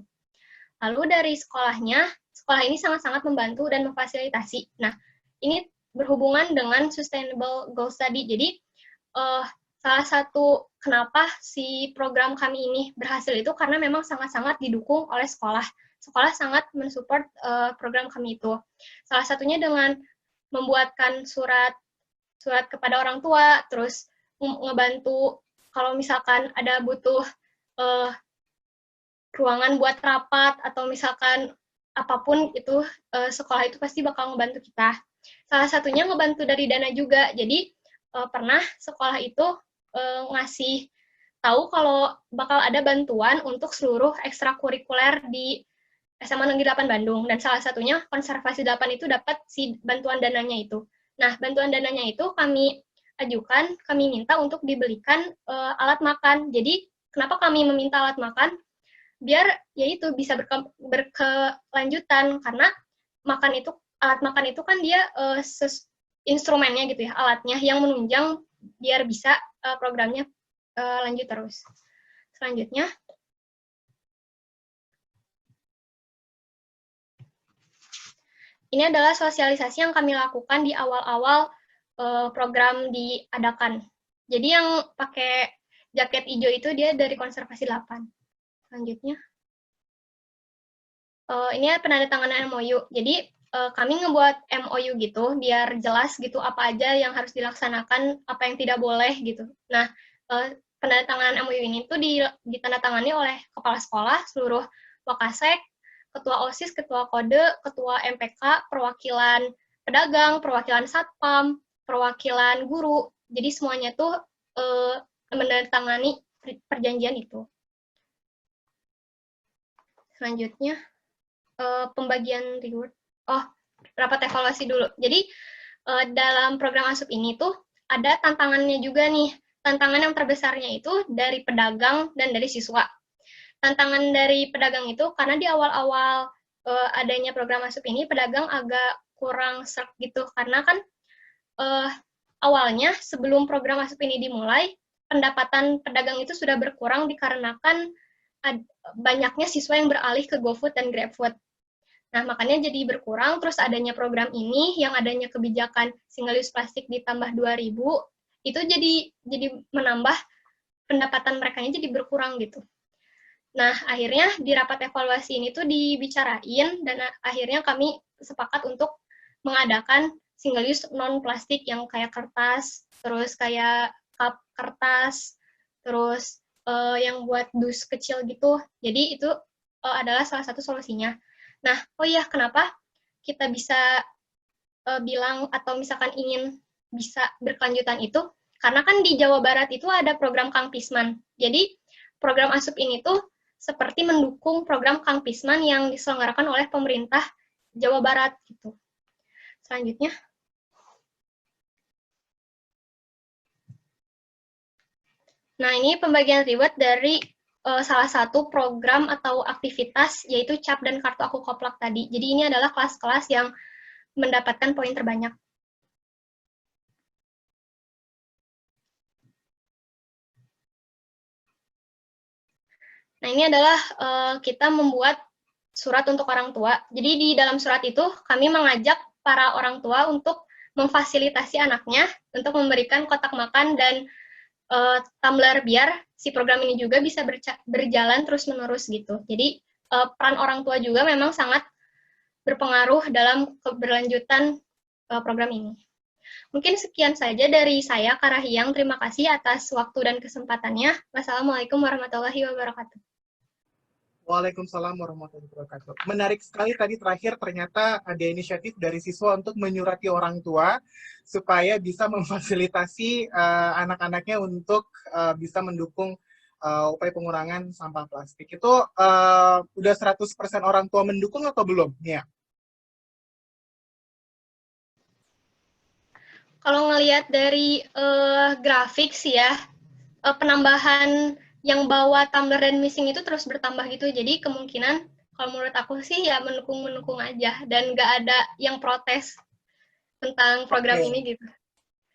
Lalu dari sekolahnya, sekolah ini sangat-sangat membantu dan memfasilitasi. Nah, ini berhubungan dengan Sustainable Goals tadi. Jadi, salah satu kenapa si program kami ini berhasil itu karena memang sangat-sangat didukung oleh sekolah. Sekolah sangat mensupport program kami itu. Salah satunya dengan membuatkan surat kepada orang tua, terus ngebantu kalau misalkan ada butuh ruangan buat rapat, atau misalkan apapun itu, sekolah itu pasti bakal ngebantu kita. Salah satunya ngebantu dari dana juga. Jadi pernah sekolah itu ngasih tahu kalau bakal ada bantuan untuk seluruh ekstrakurikuler di SMA Negeri 8 Bandung, dan salah satunya konservasi 8 itu dapat si bantuan dananya itu. Nah, bantuan dananya itu kami ajukan, kami minta untuk dibelikan alat makan. Jadi kenapa kami meminta alat makan? Biar yaitu bisa berkelanjutan, karena alat makan itu kan dia instrumennya gitu ya, alatnya yang menunjang biar bisa programnya lanjut terus. Selanjutnya, ini adalah sosialisasi yang kami lakukan di awal-awal program diadakan. Jadi yang pakai jaket hijau itu dia dari konservasi 8. Selanjutnya, ini penandatanganan MOU. Jadi kami ngebuat MOU gitu, biar jelas gitu apa aja yang harus dilaksanakan, apa yang tidak boleh gitu. Nah, penandatanganan MOU ini tuh ditandatangani oleh kepala sekolah, seluruh Wakasek, ketua OSIS, ketua Kode, ketua MPK, perwakilan pedagang, perwakilan satpam, perwakilan guru. Jadi semuanya tuh menandatangani perjanjian itu. Selanjutnya, pembagian reward. Oh, rapat evaluasi dulu. Jadi, dalam program ASUP ini tuh ada tantangannya juga nih. Tantangan yang terbesarnya itu dari pedagang dan dari siswa. Tantangan dari pedagang itu karena di awal-awal adanya program ASUP ini, pedagang agak kurang serk gitu. Karena kan awalnya sebelum program ASUP ini dimulai, pendapatan pedagang itu sudah berkurang dikarenakan banyaknya siswa yang beralih ke GoFood dan GrabFood. Nah, makanya jadi berkurang, terus adanya program ini, yang adanya kebijakan single use plastik ditambah 2.000, itu jadi menambah pendapatan mereka jadi berkurang gitu. Nah, akhirnya di rapat evaluasi ini tuh dibicarain, dan akhirnya kami sepakat untuk mengadakan single use non-plastik yang kayak kertas, terus kayak cup kertas, terus yang buat dus kecil gitu. Jadi itu adalah salah satu solusinya. Nah, oh iya, kenapa kita bisa bilang atau misalkan ingin bisa berkelanjutan itu? Karena kan di Jawa Barat itu ada program Kang Pisman. Jadi program ASUP ini tuh seperti mendukung program Kang Pisman yang diselenggarakan oleh pemerintah Jawa Barat gitu. Selanjutnya. Nah, ini pembagian reward dari salah satu program atau aktivitas, yaitu CAP dan Kartu Aku Koplak tadi. Jadi ini adalah kelas-kelas yang mendapatkan poin terbanyak. Nah, ini adalah kita membuat surat untuk orang tua. Jadi di dalam surat itu kami mengajak para orang tua untuk memfasilitasi anaknya untuk memberikan kotak makan dan tumbler biar si program ini juga bisa berjalan terus-menerus gitu. Jadi peran orang tua juga memang sangat berpengaruh dalam keberlanjutan program ini. Mungkin sekian saja dari saya, Karahiang. Terima kasih atas waktu dan kesempatannya. Wassalamualaikum warahmatullahi wabarakatuh. Waalaikumsalam warahmatullahi wabarakatuh. Menarik sekali tadi terakhir, ternyata ada inisiatif dari siswa untuk menyurati orang tua supaya bisa memfasilitasi anak-anaknya untuk bisa mendukung upaya pengurangan sampah plastik. Itu udah 100% orang tua mendukung atau belum? Ya. Kalau ngelihat dari grafik sih ya, penambahan yang bawa tumbler dan missing itu terus bertambah gitu. Jadi kemungkinan kalau menurut aku sih ya mendukung aja dan nggak ada yang protes tentang program ini gitu.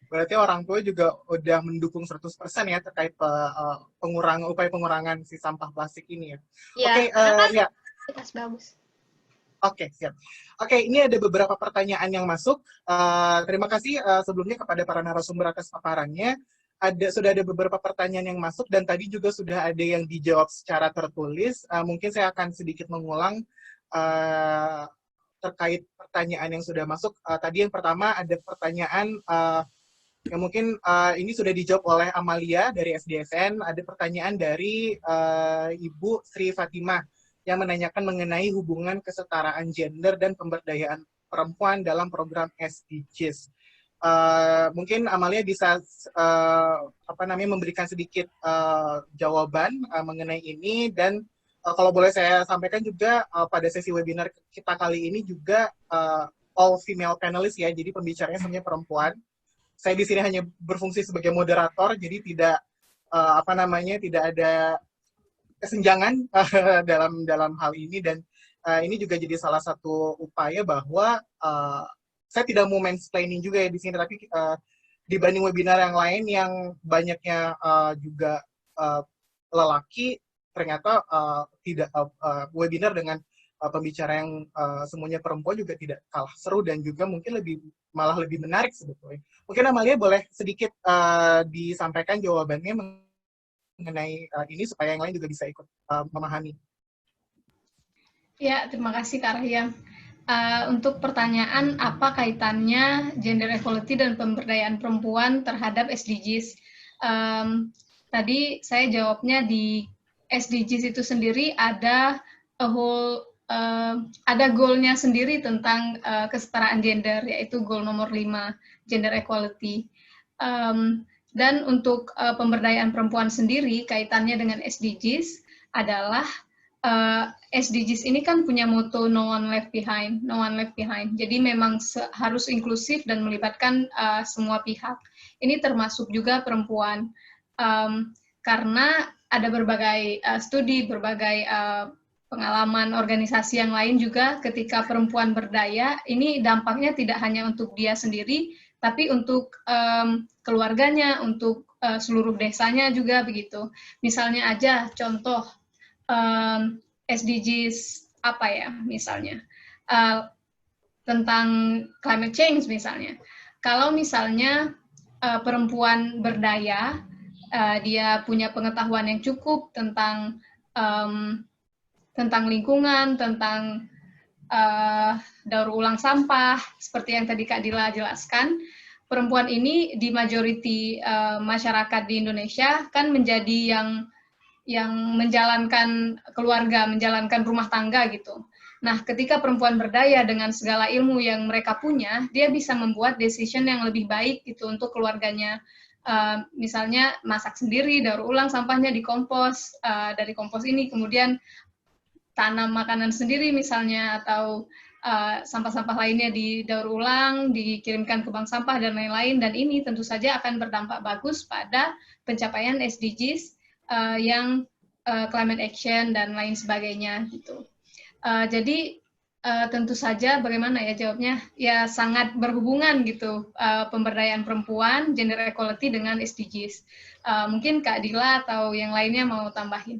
Berarti orang tua juga udah mendukung 100% ya terkait upaya pengurangan si sampah plastik ini ya. Oke, ya. Bagus. Oke, siap. Oke, ini ada beberapa pertanyaan yang masuk. Terima kasih sebelumnya kepada para narasumber atas paparannya. Sudah ada beberapa pertanyaan yang masuk dan tadi juga sudah ada yang dijawab secara tertulis. Mungkin saya akan sedikit mengulang terkait pertanyaan yang sudah masuk. Tadi yang pertama ada pertanyaan yang mungkin ini sudah dijawab oleh Amalia dari SDSN. Ada pertanyaan dari Ibu Sri Fatimah yang menanyakan mengenai hubungan kesetaraan gender dan pemberdayaan perempuan dalam program SDGs. Mungkin Amalia bisa memberikan sedikit jawaban mengenai ini, dan kalau boleh saya sampaikan juga pada sesi webinar kita kali ini juga all female panelist ya, jadi pembicaranya semuanya perempuan. Saya di sini hanya berfungsi sebagai moderator, jadi tidak tidak ada kesenjangan dalam hal ini, dan ini juga jadi salah satu upaya bahwa saya tidak mau mansplaining juga ya di sini, tapi dibanding webinar yang lain yang banyaknya juga lelaki, ternyata webinar dengan pembicara yang semuanya perempuan juga tidak kalah seru dan juga mungkin malah lebih menarik sebetulnya. Mungkin Amalia boleh sedikit disampaikan jawabannya mengenai ini supaya yang lain juga bisa ikut memahami. Ya, terima kasih Kak Rahyam. Untuk pertanyaan apa kaitannya gender equality dan pemberdayaan perempuan terhadap SDGs, tadi saya jawabnya di SDGs itu sendiri ada ada goal-nya sendiri tentang kesetaraan gender, yaitu goal nomor 5, gender equality. Dan untuk pemberdayaan perempuan sendiri, kaitannya dengan SDGs adalah SDGs ini kan punya moto no one left behind, no one left behind. Jadi memang harus inklusif dan melibatkan semua pihak. Ini termasuk juga perempuan, karena ada berbagai studi, berbagai pengalaman organisasi yang lain juga ketika perempuan berdaya, ini dampaknya tidak hanya untuk dia sendiri, tapi untuk keluarganya, untuk seluruh desanya juga begitu. Misalnya aja contoh SDGs apa ya, misalnya tentang climate change misalnya. Kalau misalnya perempuan berdaya, dia punya pengetahuan yang cukup tentang lingkungan, tentang daur ulang sampah, seperti yang tadi Kak Dila jelaskan, perempuan ini di majority masyarakat di Indonesia kan menjadi yang menjalankan keluarga, menjalankan rumah tangga gitu. Nah, ketika perempuan berdaya dengan segala ilmu yang mereka punya, dia bisa membuat decision yang lebih baik gitu untuk keluarganya. Misalnya masak sendiri, daur ulang sampahnya di kompos, dari kompos ini kemudian tanam makanan sendiri misalnya, atau sampah-sampah lainnya didaur ulang, dikirimkan ke bank sampah dan lain-lain, dan ini tentu saja akan berdampak bagus pada pencapaian SDGs yang climate action dan lain sebagainya gitu. Jadi tentu saja bagaimana ya jawabnya, ya sangat berhubungan gitu pemberdayaan perempuan, gender equality dengan SDGs. Mungkin Kak Dila atau yang lainnya mau tambahin.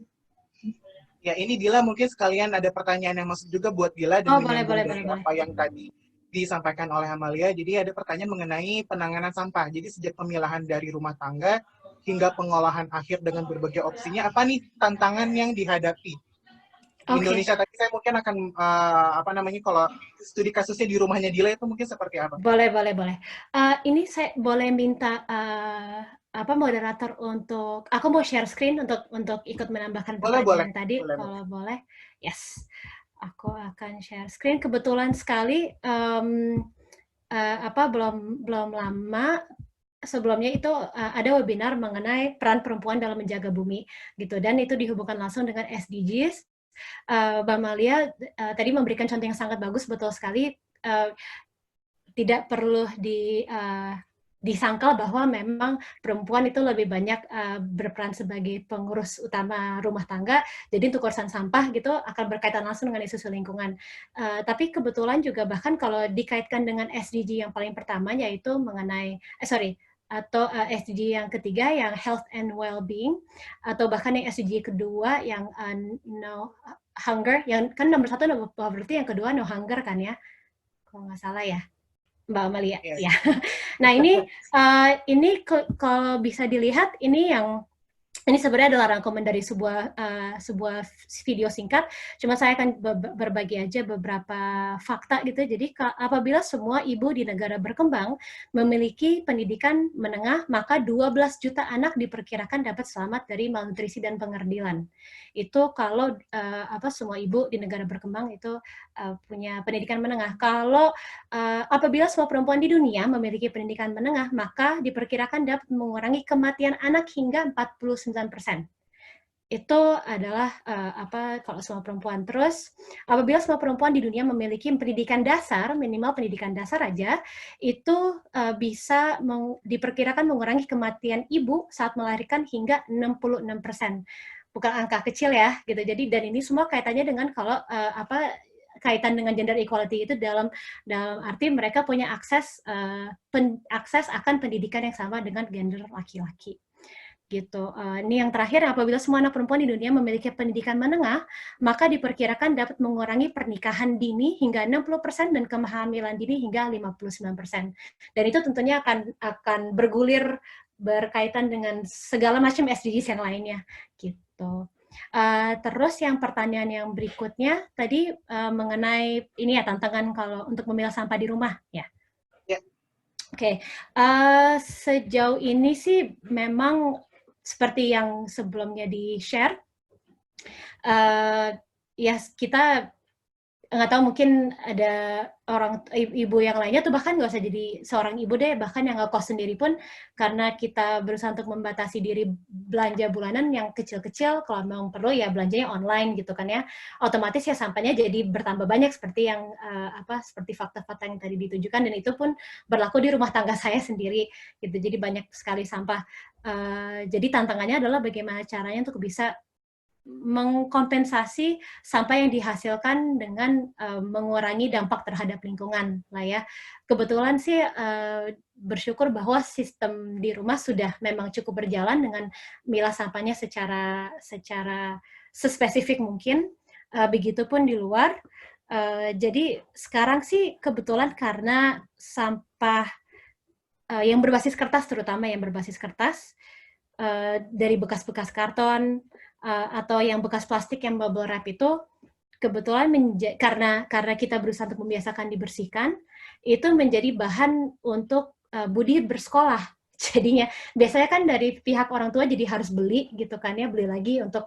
Ya, ini Dila mungkin sekalian ada pertanyaan yang masuk juga buat Dila dan menyambung dari apa yang tadi disampaikan oleh Amalia. Jadi ada pertanyaan mengenai penanganan sampah. Jadi sejak pemilahan dari rumah tangga hingga pengolahan akhir dengan berbagai opsinya, apa nih tantangan yang dihadapi? Indonesia tadi saya mungkin akan kalau studi kasusnya di rumahnya Dila itu mungkin seperti apa? Boleh. Ini saya boleh minta moderator untuk, aku mau share screen untuk ikut menambahkan pertanyaan tadi. Kalau boleh, yes, aku akan share screen. Kebetulan sekali belum lama sebelumnya itu ada webinar mengenai peran perempuan dalam menjaga bumi gitu, dan itu dihubungkan langsung dengan SDGs. Mbak Malia tadi memberikan contoh yang sangat bagus, betul sekali. Tidak perlu disangkal bahwa memang perempuan itu lebih banyak berperan sebagai pengurus utama rumah tangga, jadi untuk urusan sampah gitu akan berkaitan langsung dengan isu lingkungan. Tapi kebetulan juga bahkan kalau dikaitkan dengan SDG yang paling pertama, yaitu mengenai SDG yang ketiga yang health and well-being, atau bahkan yang SDG kedua yang no hunger, yang kan nomor 1 no poverty, yang kedua no hunger kan ya, kalau nggak salah ya Mbak Amalia. Yes. Ya. Nah ini kalau bisa dilihat ini sebenarnya adalah rangkuman dari sebuah video singkat, cuma saya akan berbagi aja beberapa fakta gitu. Jadi apabila semua ibu di negara berkembang memiliki pendidikan menengah, maka 12 juta anak diperkirakan dapat selamat dari malnutrisi dan pengerdilan. Itu kalau semua ibu di negara berkembang itu punya pendidikan menengah. Kalau apabila semua perempuan di dunia memiliki pendidikan menengah, maka diperkirakan dapat mengurangi kematian anak hingga 49%. Itu adalah kalau semua perempuan. Terus apabila semua perempuan di dunia memiliki pendidikan dasar, minimal pendidikan dasar aja, itu bisa diperkirakan mengurangi kematian ibu saat melahirkan hingga 66%. Bukan angka kecil ya, gitu. Jadi dan ini semua kaitannya dengan kalau kaitan dengan gender equality itu dalam arti mereka punya akses akan pendidikan yang sama dengan gender laki-laki. Gitu. Ini yang terakhir, apabila semua anak perempuan di dunia memiliki pendidikan menengah, maka diperkirakan dapat mengurangi pernikahan dini hingga 60% dan kehamilan dini hingga 59%. Dan itu tentunya akan bergulir berkaitan dengan segala macam SDGs yang lainnya. Gitu. Terus yang pertanyaan yang berikutnya tadi mengenai ini ya, tantangan kalau untuk memilah sampah di rumah ya. Oke. Sejauh ini sih memang seperti yang sebelumnya di-share, ya kita nggak tahu, mungkin ada orang ibu yang lainnya tuh bahkan nggak usah jadi seorang ibu deh, bahkan yang ngekos sendiri pun, karena kita berusaha untuk membatasi diri belanja bulanan yang kecil-kecil, kalau memang perlu ya belanjanya online gitu kan ya, otomatis ya sampahnya jadi bertambah banyak seperti yang seperti fakta-fakta yang tadi ditunjukkan, dan itu pun berlaku di rumah tangga saya sendiri gitu, jadi banyak sekali sampah. Jadi tantangannya adalah bagaimana caranya untuk bisa mengkompensasi sampah yang dihasilkan dengan mengurangi dampak terhadap lingkungan lah ya. Kebetulan sih bersyukur bahwa sistem di rumah sudah memang cukup berjalan dengan milah sampahnya secara sespesifik mungkin. Begitupun di luar. Jadi sekarang sih kebetulan karena sampah yang berbasis kertas, terutama yang berbasis kertas, dari bekas-bekas karton, atau yang bekas plastik yang bubble wrap itu, kebetulan karena kita berusaha untuk membiasakan dibersihkan, itu menjadi bahan untuk Budi bersekolah. Jadinya biasanya kan dari pihak orang tua jadi harus beli gitu kan ya, beli lagi untuk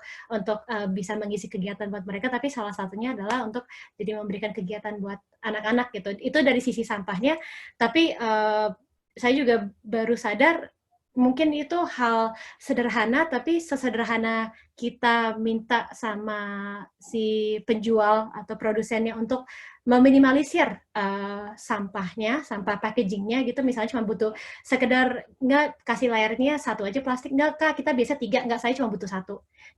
bisa mengisi kegiatan buat mereka, tapi salah satunya adalah untuk jadi memberikan kegiatan buat anak-anak gitu. Itu dari sisi sampahnya, tapi saya juga baru sadar mungkin itu hal sederhana, tapi sesederhana kita minta sama si penjual atau produsennya untuk meminimalisir sampahnya, sampah packagingnya gitu, misalnya cuma butuh sekedar, nggak kasih layarnya satu aja plastik, nggak Kak, kita biasa 3, nggak, saya cuma butuh 1.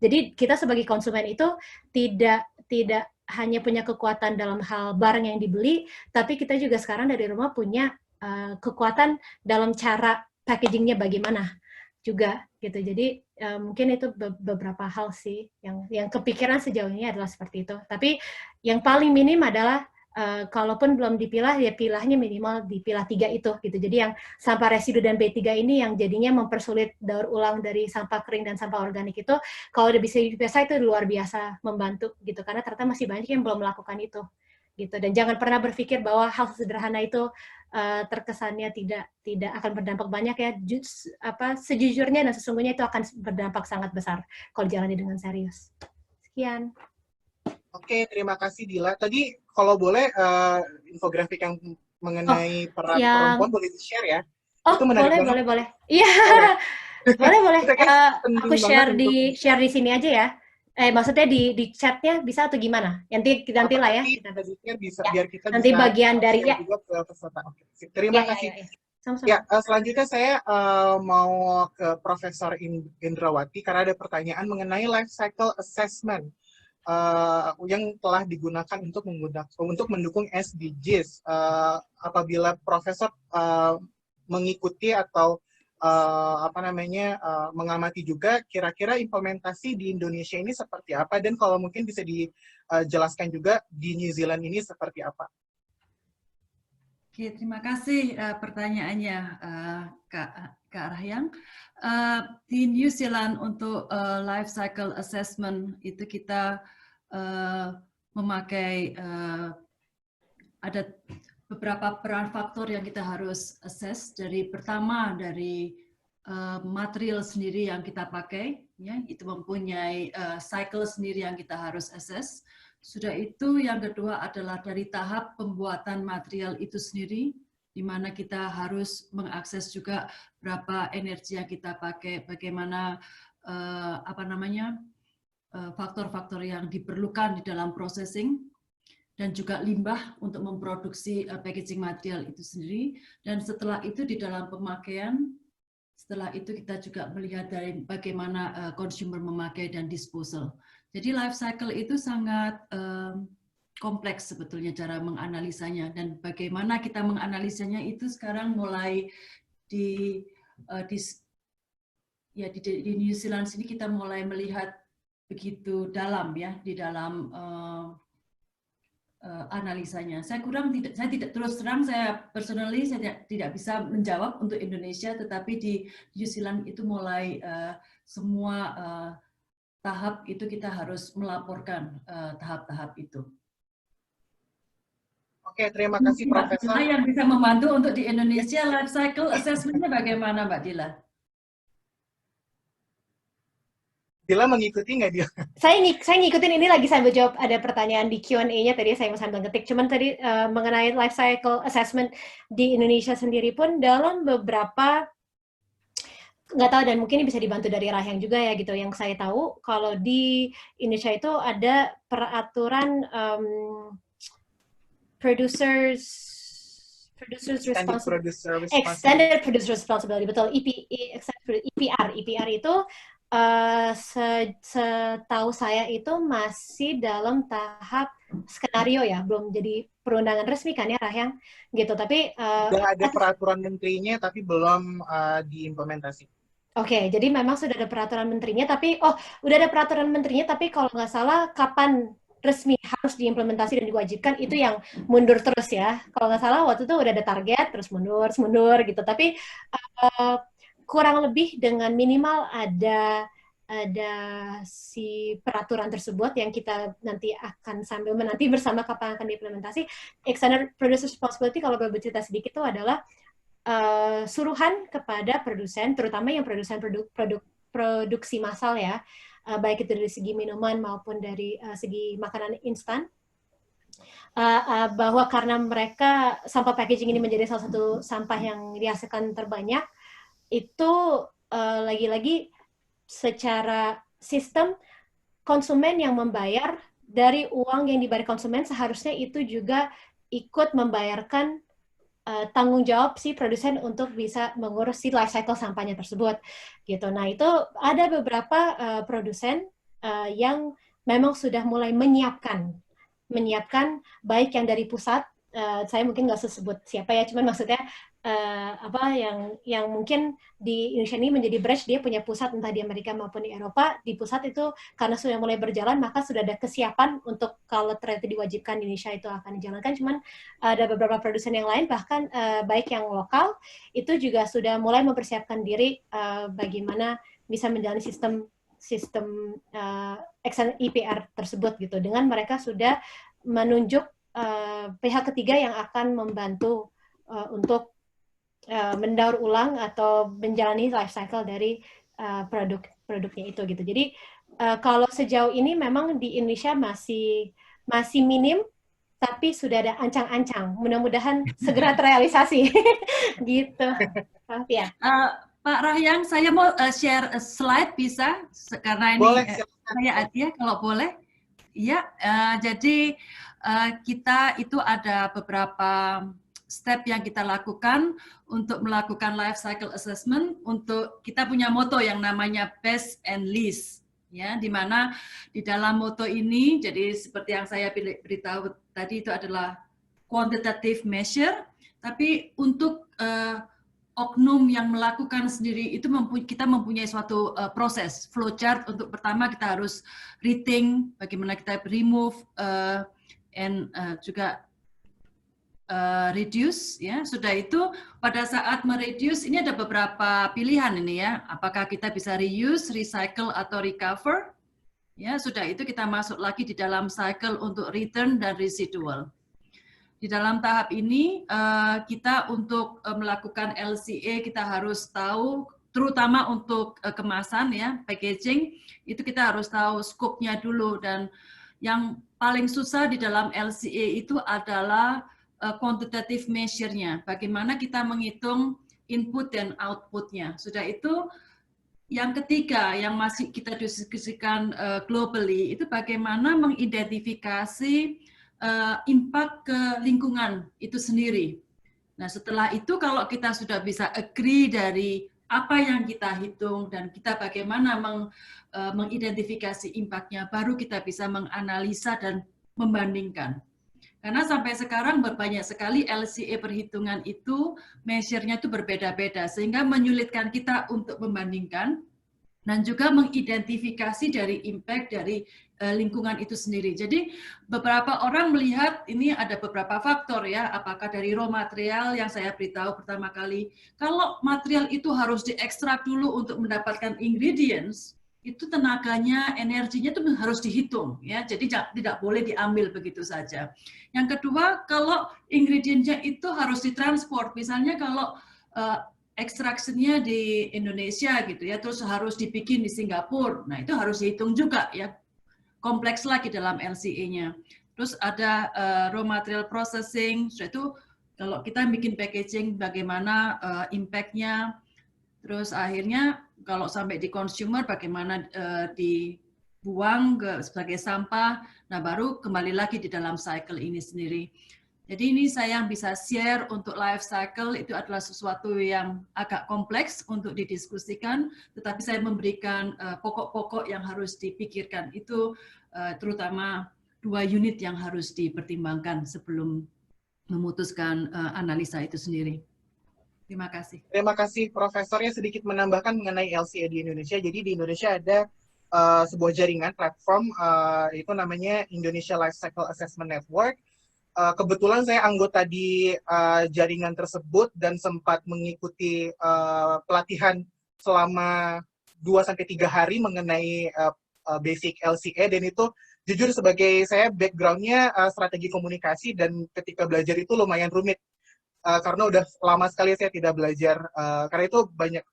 Jadi kita sebagai konsumen itu tidak hanya punya kekuatan dalam hal barang yang dibeli, tapi kita juga sekarang dari rumah punya kekuatan dalam cara packagingnya bagaimana juga gitu. Jadi mungkin itu beberapa hal sih yang kepikiran sejauh ini adalah seperti itu. Tapi yang paling minim adalah kalaupun belum dipilah, ya pilahnya minimal dipilah 3 itu gitu. Jadi yang sampah residu dan B3 ini yang jadinya mempersulit daur ulang dari sampah kering dan sampah organik itu, kalau udah bisa dipisah itu luar biasa membantu gitu, karena ternyata masih banyak yang belum melakukan itu gitu. Dan jangan pernah berpikir bahwa hal sederhana itu terkesannya tidak akan berdampak banyak ya. Sejujurnya dan sesungguhnya itu akan berdampak sangat besar kalau dijalani dengan serius. Sekian. Oke, terima kasih Dila. Tadi kalau boleh infografik yang mengenai peran perempuan boleh di-share ya? Oh, itu menarik boleh. Iya. boleh. Aku share di sini aja ya. Maksudnya di chatnya bisa atau gimana? Nanti lah ya. Bisa, biar kita nanti bisa bagian dari ya. Juga ke peserta. Oke. Terima kasih. Sama-sama. Ya, selanjutnya saya mau ke Profesor Indrawati karena ada pertanyaan mengenai life cycle assessment yang telah digunakan untuk mendukung SDGs. Apabila Profesor mengikuti atau mengamati juga kira-kira implementasi di Indonesia ini seperti apa, dan kalau mungkin bisa dijelaskan juga di New Zealand ini seperti apa. Oke, terima kasih pertanyaannya Kak Rahyang. Di New Zealand untuk life cycle assessment itu kita memakai ada beberapa peran faktor yang kita harus assess. Pertama dari material sendiri yang kita pakai, ya, itu mempunyai cycle sendiri yang kita harus assess. Sudah itu yang kedua adalah dari tahap pembuatan material itu sendiri, di mana kita harus mengakses juga berapa energi yang kita pakai, bagaimana faktor-faktor yang diperlukan di dalam processing, dan juga limbah untuk memproduksi packaging material itu sendiri. Dan setelah itu di dalam pemakaian, setelah itu kita juga melihat dari bagaimana consumer memakai dan disposal. Jadi life cycle itu sangat kompleks sebetulnya cara menganalisanya, dan bagaimana kita menganalisanya itu sekarang mulai di New Zealand sini kita mulai melihat begitu dalam ya di dalam analisanya. Saya tidak terus terang, saya personally saya tidak bisa menjawab untuk Indonesia, tetapi di New Zealand itu mulai semua tahap itu kita harus melaporkan tahap-tahap itu. Oke, terima kasih Profesor. Yang bisa membantu untuk di Indonesia life cycle assessment-nya bagaimana Mbak Dila? Dila mengikuti nggak dia? Saya ngikutin ini lagi sambil jawab, ada pertanyaan di Q&A-nya tadi saya mau sambil ngetik. Cuman tadi mengenai life cycle assessment di Indonesia sendiri pun dalam beberapa, nggak tahu, dan mungkin ini bisa dibantu dari Rahyang juga ya gitu. Yang saya tahu kalau di Indonesia itu ada peraturan Extended Producer Responsibility, betul, EPR itu setahu saya itu masih dalam tahap skenario ya, belum jadi perundangan resmi kan ya Rahyang gitu, tapi udah ada peraturan menterinya tapi belum diimplementasi. Oke, jadi memang sudah ada peraturan menterinya, tapi udah ada peraturan menterinya, tapi kalau nggak salah kapan resmi harus diimplementasi dan diwajibkan itu yang mundur terus ya. Kalau nggak salah waktu itu udah ada target terus mundur gitu. Tapi kurang lebih dengan minimal ada si peraturan tersebut yang kita nanti akan sambil menanti bersama kapan akan diimplementasi. Extended Producer Responsibility kalau boleh bercerita sedikit itu adalah suruhan kepada produsen, terutama yang produsen produksi massal ya, baik itu dari segi minuman maupun dari segi makanan instan, bahwa karena mereka sampah packaging ini menjadi salah satu sampah yang dihasilkan terbanyak, itu lagi-lagi secara sistem konsumen yang membayar dari uang yang dibayar konsumen seharusnya itu juga ikut membayarkan tanggung jawab si produsen untuk bisa mengurus si life cycle sampahnya tersebut gitu. Nah itu ada beberapa produsen yang memang sudah mulai menyiapkan baik yang dari pusat, saya mungkin nggak sebut siapa ya, cuman maksudnya yang mungkin di Indonesia ini menjadi branch, dia punya pusat entah di Amerika maupun di Eropa. Di pusat itu karena sudah mulai berjalan, maka sudah ada kesiapan untuk kalau ternyata diwajibkan di Indonesia itu akan dijalankan. Cuman ada beberapa produsen yang lain, bahkan baik yang lokal itu juga sudah mulai mempersiapkan diri bagaimana bisa menjalani sistem EPR tersebut gitu, dengan mereka sudah menunjuk pihak ketiga yang akan membantu untuk mendaur ulang atau menjalani life cycle dari produknya itu gitu. Jadi kalau sejauh ini memang di Indonesia masih minim, tapi sudah ada ancang-ancang. Mudah-mudahan segera terrealisasi gitu. Ya. Pak Rahyang, saya mau share slide bisa, karena ini boleh, saya ya kalau boleh. Ya, jadi kita itu ada beberapa step yang kita lakukan untuk melakukan life cycle assessment. Untuk kita punya moto yang namanya best and least, ya, di mana di dalam moto ini, jadi seperti yang saya beritahu tadi itu adalah quantitative measure, tapi untuk oknum yang melakukan sendiri itu kita mempunyai suatu proses flowchart. Untuk pertama kita harus rating, bagaimana kita remove and juga reduce, ya. Sudah itu pada saat mereduce ini ada beberapa pilihan ini ya, apakah kita bisa reuse, recycle atau recover, ya. Sudah itu kita masuk lagi di dalam cycle untuk return dan residual. Di dalam tahap ini kita untuk melakukan LCA kita harus tahu, terutama untuk kemasan ya, packaging, itu kita harus tahu scope-nya dulu. Dan yang paling susah di dalam LCA itu adalah quantitative measure-nya, bagaimana kita menghitung input dan output-nya. Sudah itu yang ketiga yang masih kita diskusikan globally itu bagaimana mengidentifikasi impact ke lingkungan itu sendiri. Nah setelah itu kalau kita sudah bisa agree dari apa yang kita hitung dan kita bagaimana mengidentifikasi impact-nya, baru kita bisa menganalisa dan membandingkan. Karena sampai sekarang banyak sekali LCA perhitungan itu, measure-nya itu berbeda-beda, sehingga menyulitkan kita untuk membandingkan dan juga mengidentifikasi dari impact dari lingkungan itu sendiri. Jadi beberapa orang melihat ini ada beberapa faktor ya, apakah dari raw material yang saya beritahu pertama kali, kalau material itu harus diekstrak dulu untuk mendapatkan ingredients, itu tenaganya, energinya itu harus dihitung ya, jadi tidak boleh diambil begitu saja. Yang kedua, kalau ingredientnya itu harus ditransport, misalnya kalau extraction-nya di Indonesia gitu ya, terus harus dibikin di Singapura. Nah, itu harus dihitung juga ya. Kompleks lagi dalam LCA-nya. Terus ada raw material processing, setelah itu kalau kita bikin packaging bagaimana impact-nya, terus akhirnya kalau sampai di consumer bagaimana dibuang sebagai sampah, nah baru kembali lagi di dalam cycle ini sendiri. Jadi ini saya yang bisa share untuk life cycle itu adalah sesuatu yang agak kompleks untuk didiskusikan, tetapi saya memberikan pokok-pokok yang harus dipikirkan. Itu terutama 2 unit yang harus dipertimbangkan sebelum memutuskan analisa itu sendiri. Terima kasih. Terima kasih Profesornya, sedikit menambahkan mengenai LCA di Indonesia. Jadi di Indonesia ada sebuah jaringan platform, itu namanya Indonesia Life Cycle Assessment Network. Kebetulan saya anggota di jaringan tersebut dan sempat mengikuti pelatihan selama 2-3 hari mengenai basic LCA, dan itu jujur sebagai saya background-nya strategi komunikasi, dan ketika belajar itu lumayan rumit karena udah lama sekali saya tidak belajar, karena itu banyak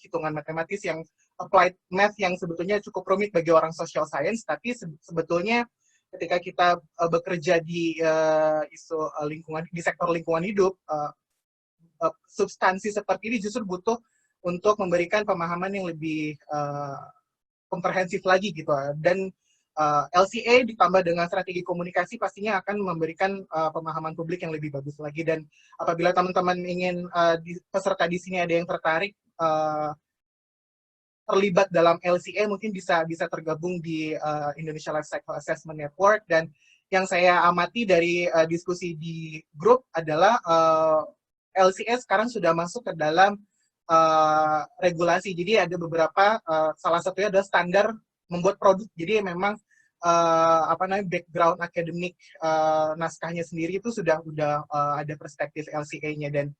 hitungan matematis yang applied math yang sebetulnya cukup rumit bagi orang social science, tapi sebetulnya ketika kita bekerja di isu lingkungan, di sektor lingkungan hidup, substansi seperti ini justru butuh untuk memberikan pemahaman yang lebih komprehensif lagi gitu. Dan LCA ditambah dengan strategi komunikasi pastinya akan memberikan pemahaman publik yang lebih bagus lagi. Dan apabila teman-teman ingin peserta di sini ada yang tertarik terlibat dalam LCA, mungkin bisa tergabung di Indonesia Life Cycle Assessment Network. Dan yang saya amati dari diskusi di grup adalah LCA sekarang sudah masuk ke dalam regulasi. Jadi ada beberapa, salah satunya adalah standar membuat produk. Jadi memang background akademik naskahnya sendiri itu sudah ada perspektif LCA-nya. Dan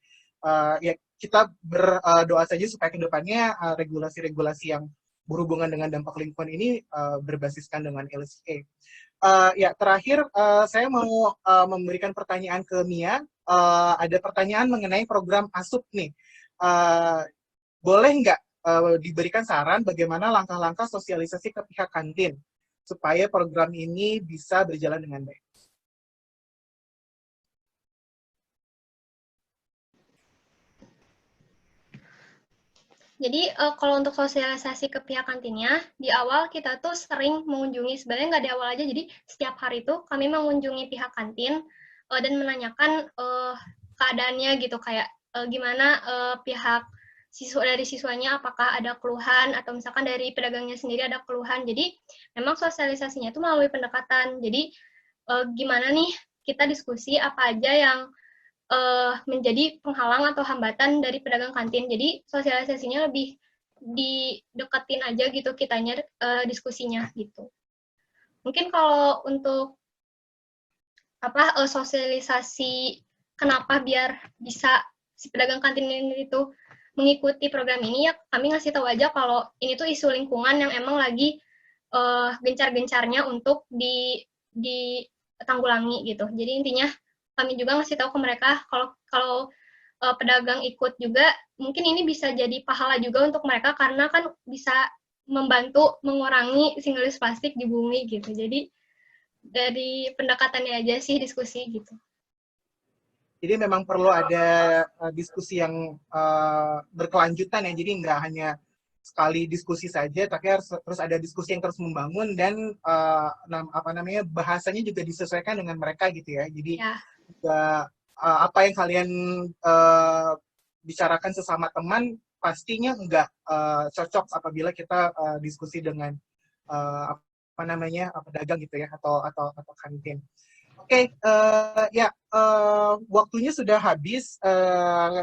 ya kita berdoa saja supaya kedepannya regulasi-regulasi yang berhubungan dengan dampak lingkungan ini berbasiskan dengan LCA. Ya terakhir saya mau memberikan pertanyaan ke Mia. Ada pertanyaan mengenai program ASUP nih. Boleh nggak diberikan saran bagaimana langkah-langkah sosialisasi ke pihak kantin supaya program ini bisa berjalan dengan baik? Jadi kalau untuk sosialisasi ke pihak kantinnya, di awal kita tuh sering mengunjungi, sebenarnya nggak di awal aja, jadi setiap hari tuh kami mengunjungi pihak kantin dan menanyakan keadaannya gitu, kayak gimana pihak dari siswanya, apakah ada keluhan, atau misalkan dari pedagangnya sendiri ada keluhan. Jadi memang sosialisasinya itu melalui pendekatan. Jadi gimana nih kita diskusi apa aja yang menjadi penghalang atau hambatan dari pedagang kantin. Jadi sosialisasinya lebih dideketin aja gitu kitanya diskusinya gitu. Mungkin kalau untuk sosialisasi kenapa biar bisa si pedagang kantin ini itu mengikuti program ini, ya kami ngasih tahu aja kalau ini tuh isu lingkungan yang emang lagi gencar-gencarnya untuk ditanggulangi gitu. Jadi intinya kami juga ngasih tahu ke mereka kalau pedagang ikut juga, mungkin ini bisa jadi pahala juga untuk mereka karena kan bisa membantu mengurangi single use plastik di bumi gitu. Jadi dari pendekatannya aja sih diskusi gitu. Jadi memang perlu ada diskusi yang berkelanjutan ya. Jadi nggak hanya sekali diskusi saja, tapi harus terus ada diskusi yang terus membangun, dan bahasanya juga disesuaikan dengan mereka gitu ya. Jadi apa yang kalian bicarakan sesama teman pastinya nggak cocok apabila kita diskusi dengan pedagang gitu ya, atau kantin. Oke, waktunya sudah habis,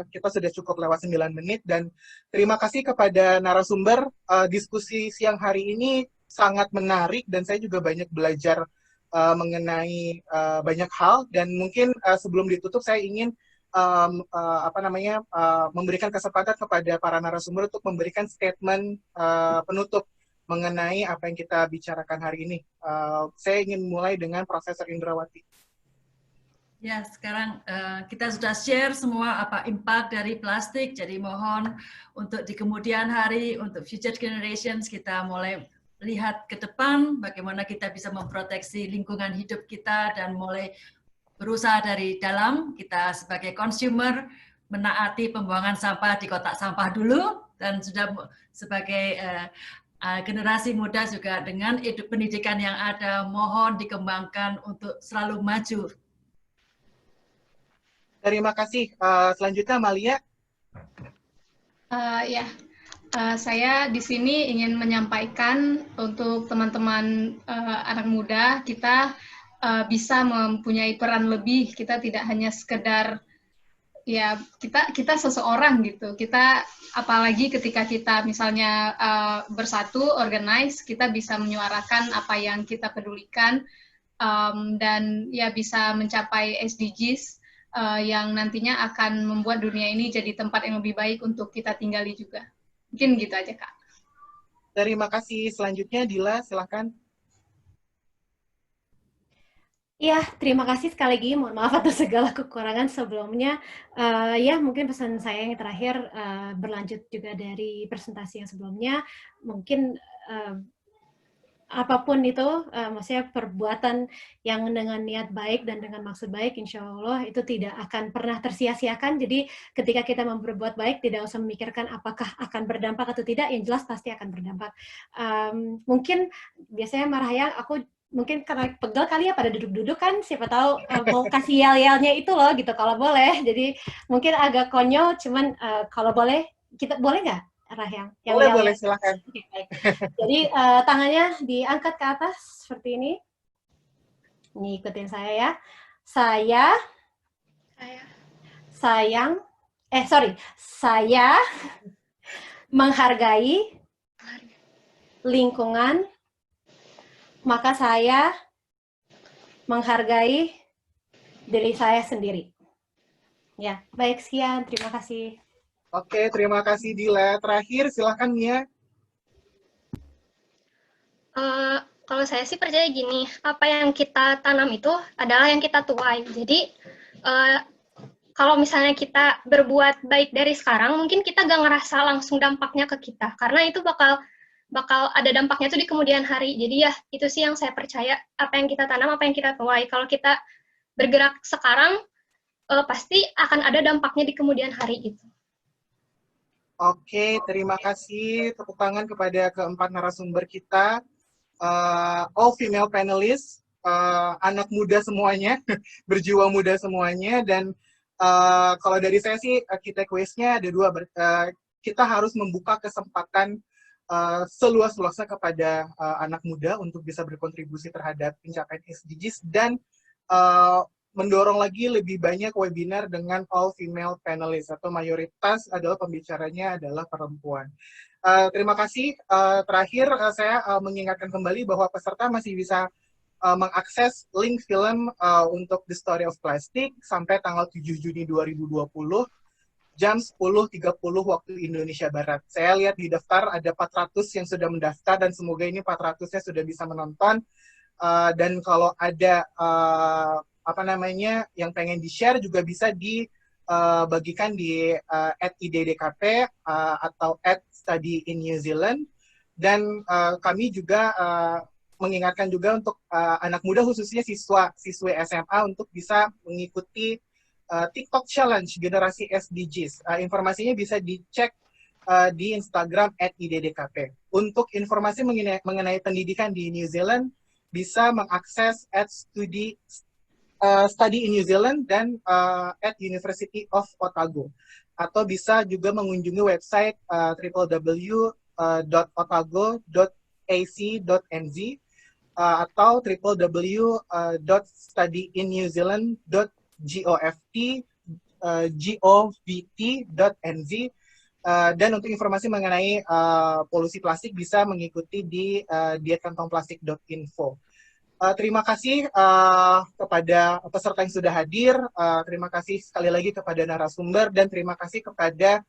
kita sudah cukup lewat 9 menit, dan terima kasih kepada narasumber. Diskusi siang hari ini sangat menarik, dan saya juga banyak belajar mengenai banyak hal, dan mungkin sebelum ditutup saya ingin memberikan kesempatan kepada para narasumber untuk memberikan statement penutup mengenai apa yang kita bicarakan hari ini. Saya ingin mulai dengan Profesor Indrawati. Ya, sekarang kita sudah share semua apa impact dari plastik, jadi mohon untuk di kemudian hari, untuk future generations, kita mulai lihat ke depan bagaimana kita bisa memproteksi lingkungan hidup kita dan mulai berusaha dari dalam, kita sebagai consumer menaati pembuangan sampah di kotak sampah dulu, dan sudah sebagai generasi muda juga dengan pendidikan yang ada, mohon dikembangkan untuk selalu maju. Terima kasih. Selanjutnya Amalia. Ya, saya di sini ingin menyampaikan untuk teman-teman anak muda, kita bisa mempunyai peran lebih. Kita tidak hanya sekedar ya kita seseorang gitu. Kita apalagi ketika kita misalnya bersatu, organize, kita bisa menyuarakan apa yang kita pedulikan dan ya bisa mencapai SDGs. Yang nantinya akan membuat dunia ini jadi tempat yang lebih baik untuk kita tinggali juga. Mungkin gitu aja, Kak. Terima kasih. Selanjutnya Dila, silakan. Ya, terima kasih sekali lagi. Mohon maaf atas segala kekurangan sebelumnya. Ya, mungkin pesan saya yang terakhir berlanjut juga dari presentasi yang sebelumnya. Mungkin apapun itu, maksudnya perbuatan yang dengan niat baik dan dengan maksud baik, insya Allah itu tidak akan pernah tersia-siakan. Jadi ketika kita berbuat baik, tidak usah memikirkan apakah akan berdampak atau tidak, yang jelas pasti akan berdampak. Mungkin biasanya Marahayang, aku mungkin karena pegel kali ya pada duduk-duduk kan, siapa tahu mau kasih yel-yelnya itu loh gitu, kalau boleh. Jadi mungkin agak konyol, cuman kalau boleh, kita boleh nggak? Rahyang. Boleh, silakan. Okay, baik. Jadi tangannya diangkat ke atas seperti ini. Ini ikutin saya ya. Saya menghargai lingkungan, maka saya menghargai diri saya sendiri. Ya, baik, sekian. Terima kasih. Oke, terima kasih Dila. Terakhir, silakan Mia. Kalau saya sih percaya gini, apa yang kita tanam itu adalah yang kita tuai. Jadi, kalau misalnya kita berbuat baik dari sekarang, mungkin kita gak ngerasa langsung dampaknya ke kita. Karena itu bakal ada dampaknya tuh di kemudian hari. Jadi ya, itu sih yang saya percaya, apa yang kita tanam, apa yang kita tuai. Kalau kita bergerak sekarang, pasti akan ada dampaknya di kemudian hari itu. Oke, terima kasih. Tepuk tangan kepada keempat narasumber kita. All female panelists, anak muda semuanya, berjiwa muda semuanya. Dan kalau dari saya sih, key takeaways-nya ada dua. Kita harus membuka kesempatan seluas-luasnya kepada anak muda untuk bisa berkontribusi terhadap pencapaian SDGs, dan mendorong lagi lebih banyak webinar dengan all female panelists, atau mayoritas adalah pembicaranya adalah perempuan. Terima kasih. Terakhir saya mengingatkan kembali bahwa peserta masih bisa mengakses link film untuk The Story of Plastic sampai tanggal 7 Juni 2020 jam 10.30 waktu Indonesia Barat. Saya lihat di daftar ada 400 yang sudah mendaftar, dan semoga ini 400-nya sudah bisa menonton. Dan kalau ada yang pengen di-share juga bisa dibagikan di @iddkp atau @study in New Zealand. Dan kami juga mengingatkan juga untuk anak muda, khususnya siswi SMA, untuk bisa mengikuti TikTok Challenge Generasi SDGs. Informasinya bisa dicek di Instagram @iddkp. Untuk informasi mengenai pendidikan di New Zealand, bisa mengakses Study in New Zealand dan @University of Otago, atau bisa juga mengunjungi website www.otago.ac.nz atau www.studyinNewzealand.govt.nz. Dan untuk informasi mengenai polusi plastik bisa mengikuti di diatkantongplastik.info. Terima kasih kepada peserta yang sudah hadir, terima kasih sekali lagi kepada narasumber, dan terima kasih kepada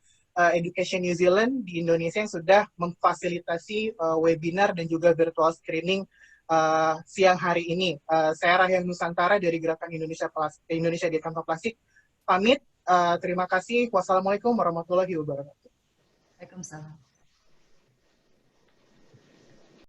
Education New Zealand di Indonesia yang sudah memfasilitasi webinar dan juga virtual screening siang hari ini. Saya Rahyan Nusantara dari Gerakan Indonesia Diet Kantong Plastik. Pamit. Terima kasih. Wassalamualaikum warahmatullahi wabarakatuh. Waalaikumsalam.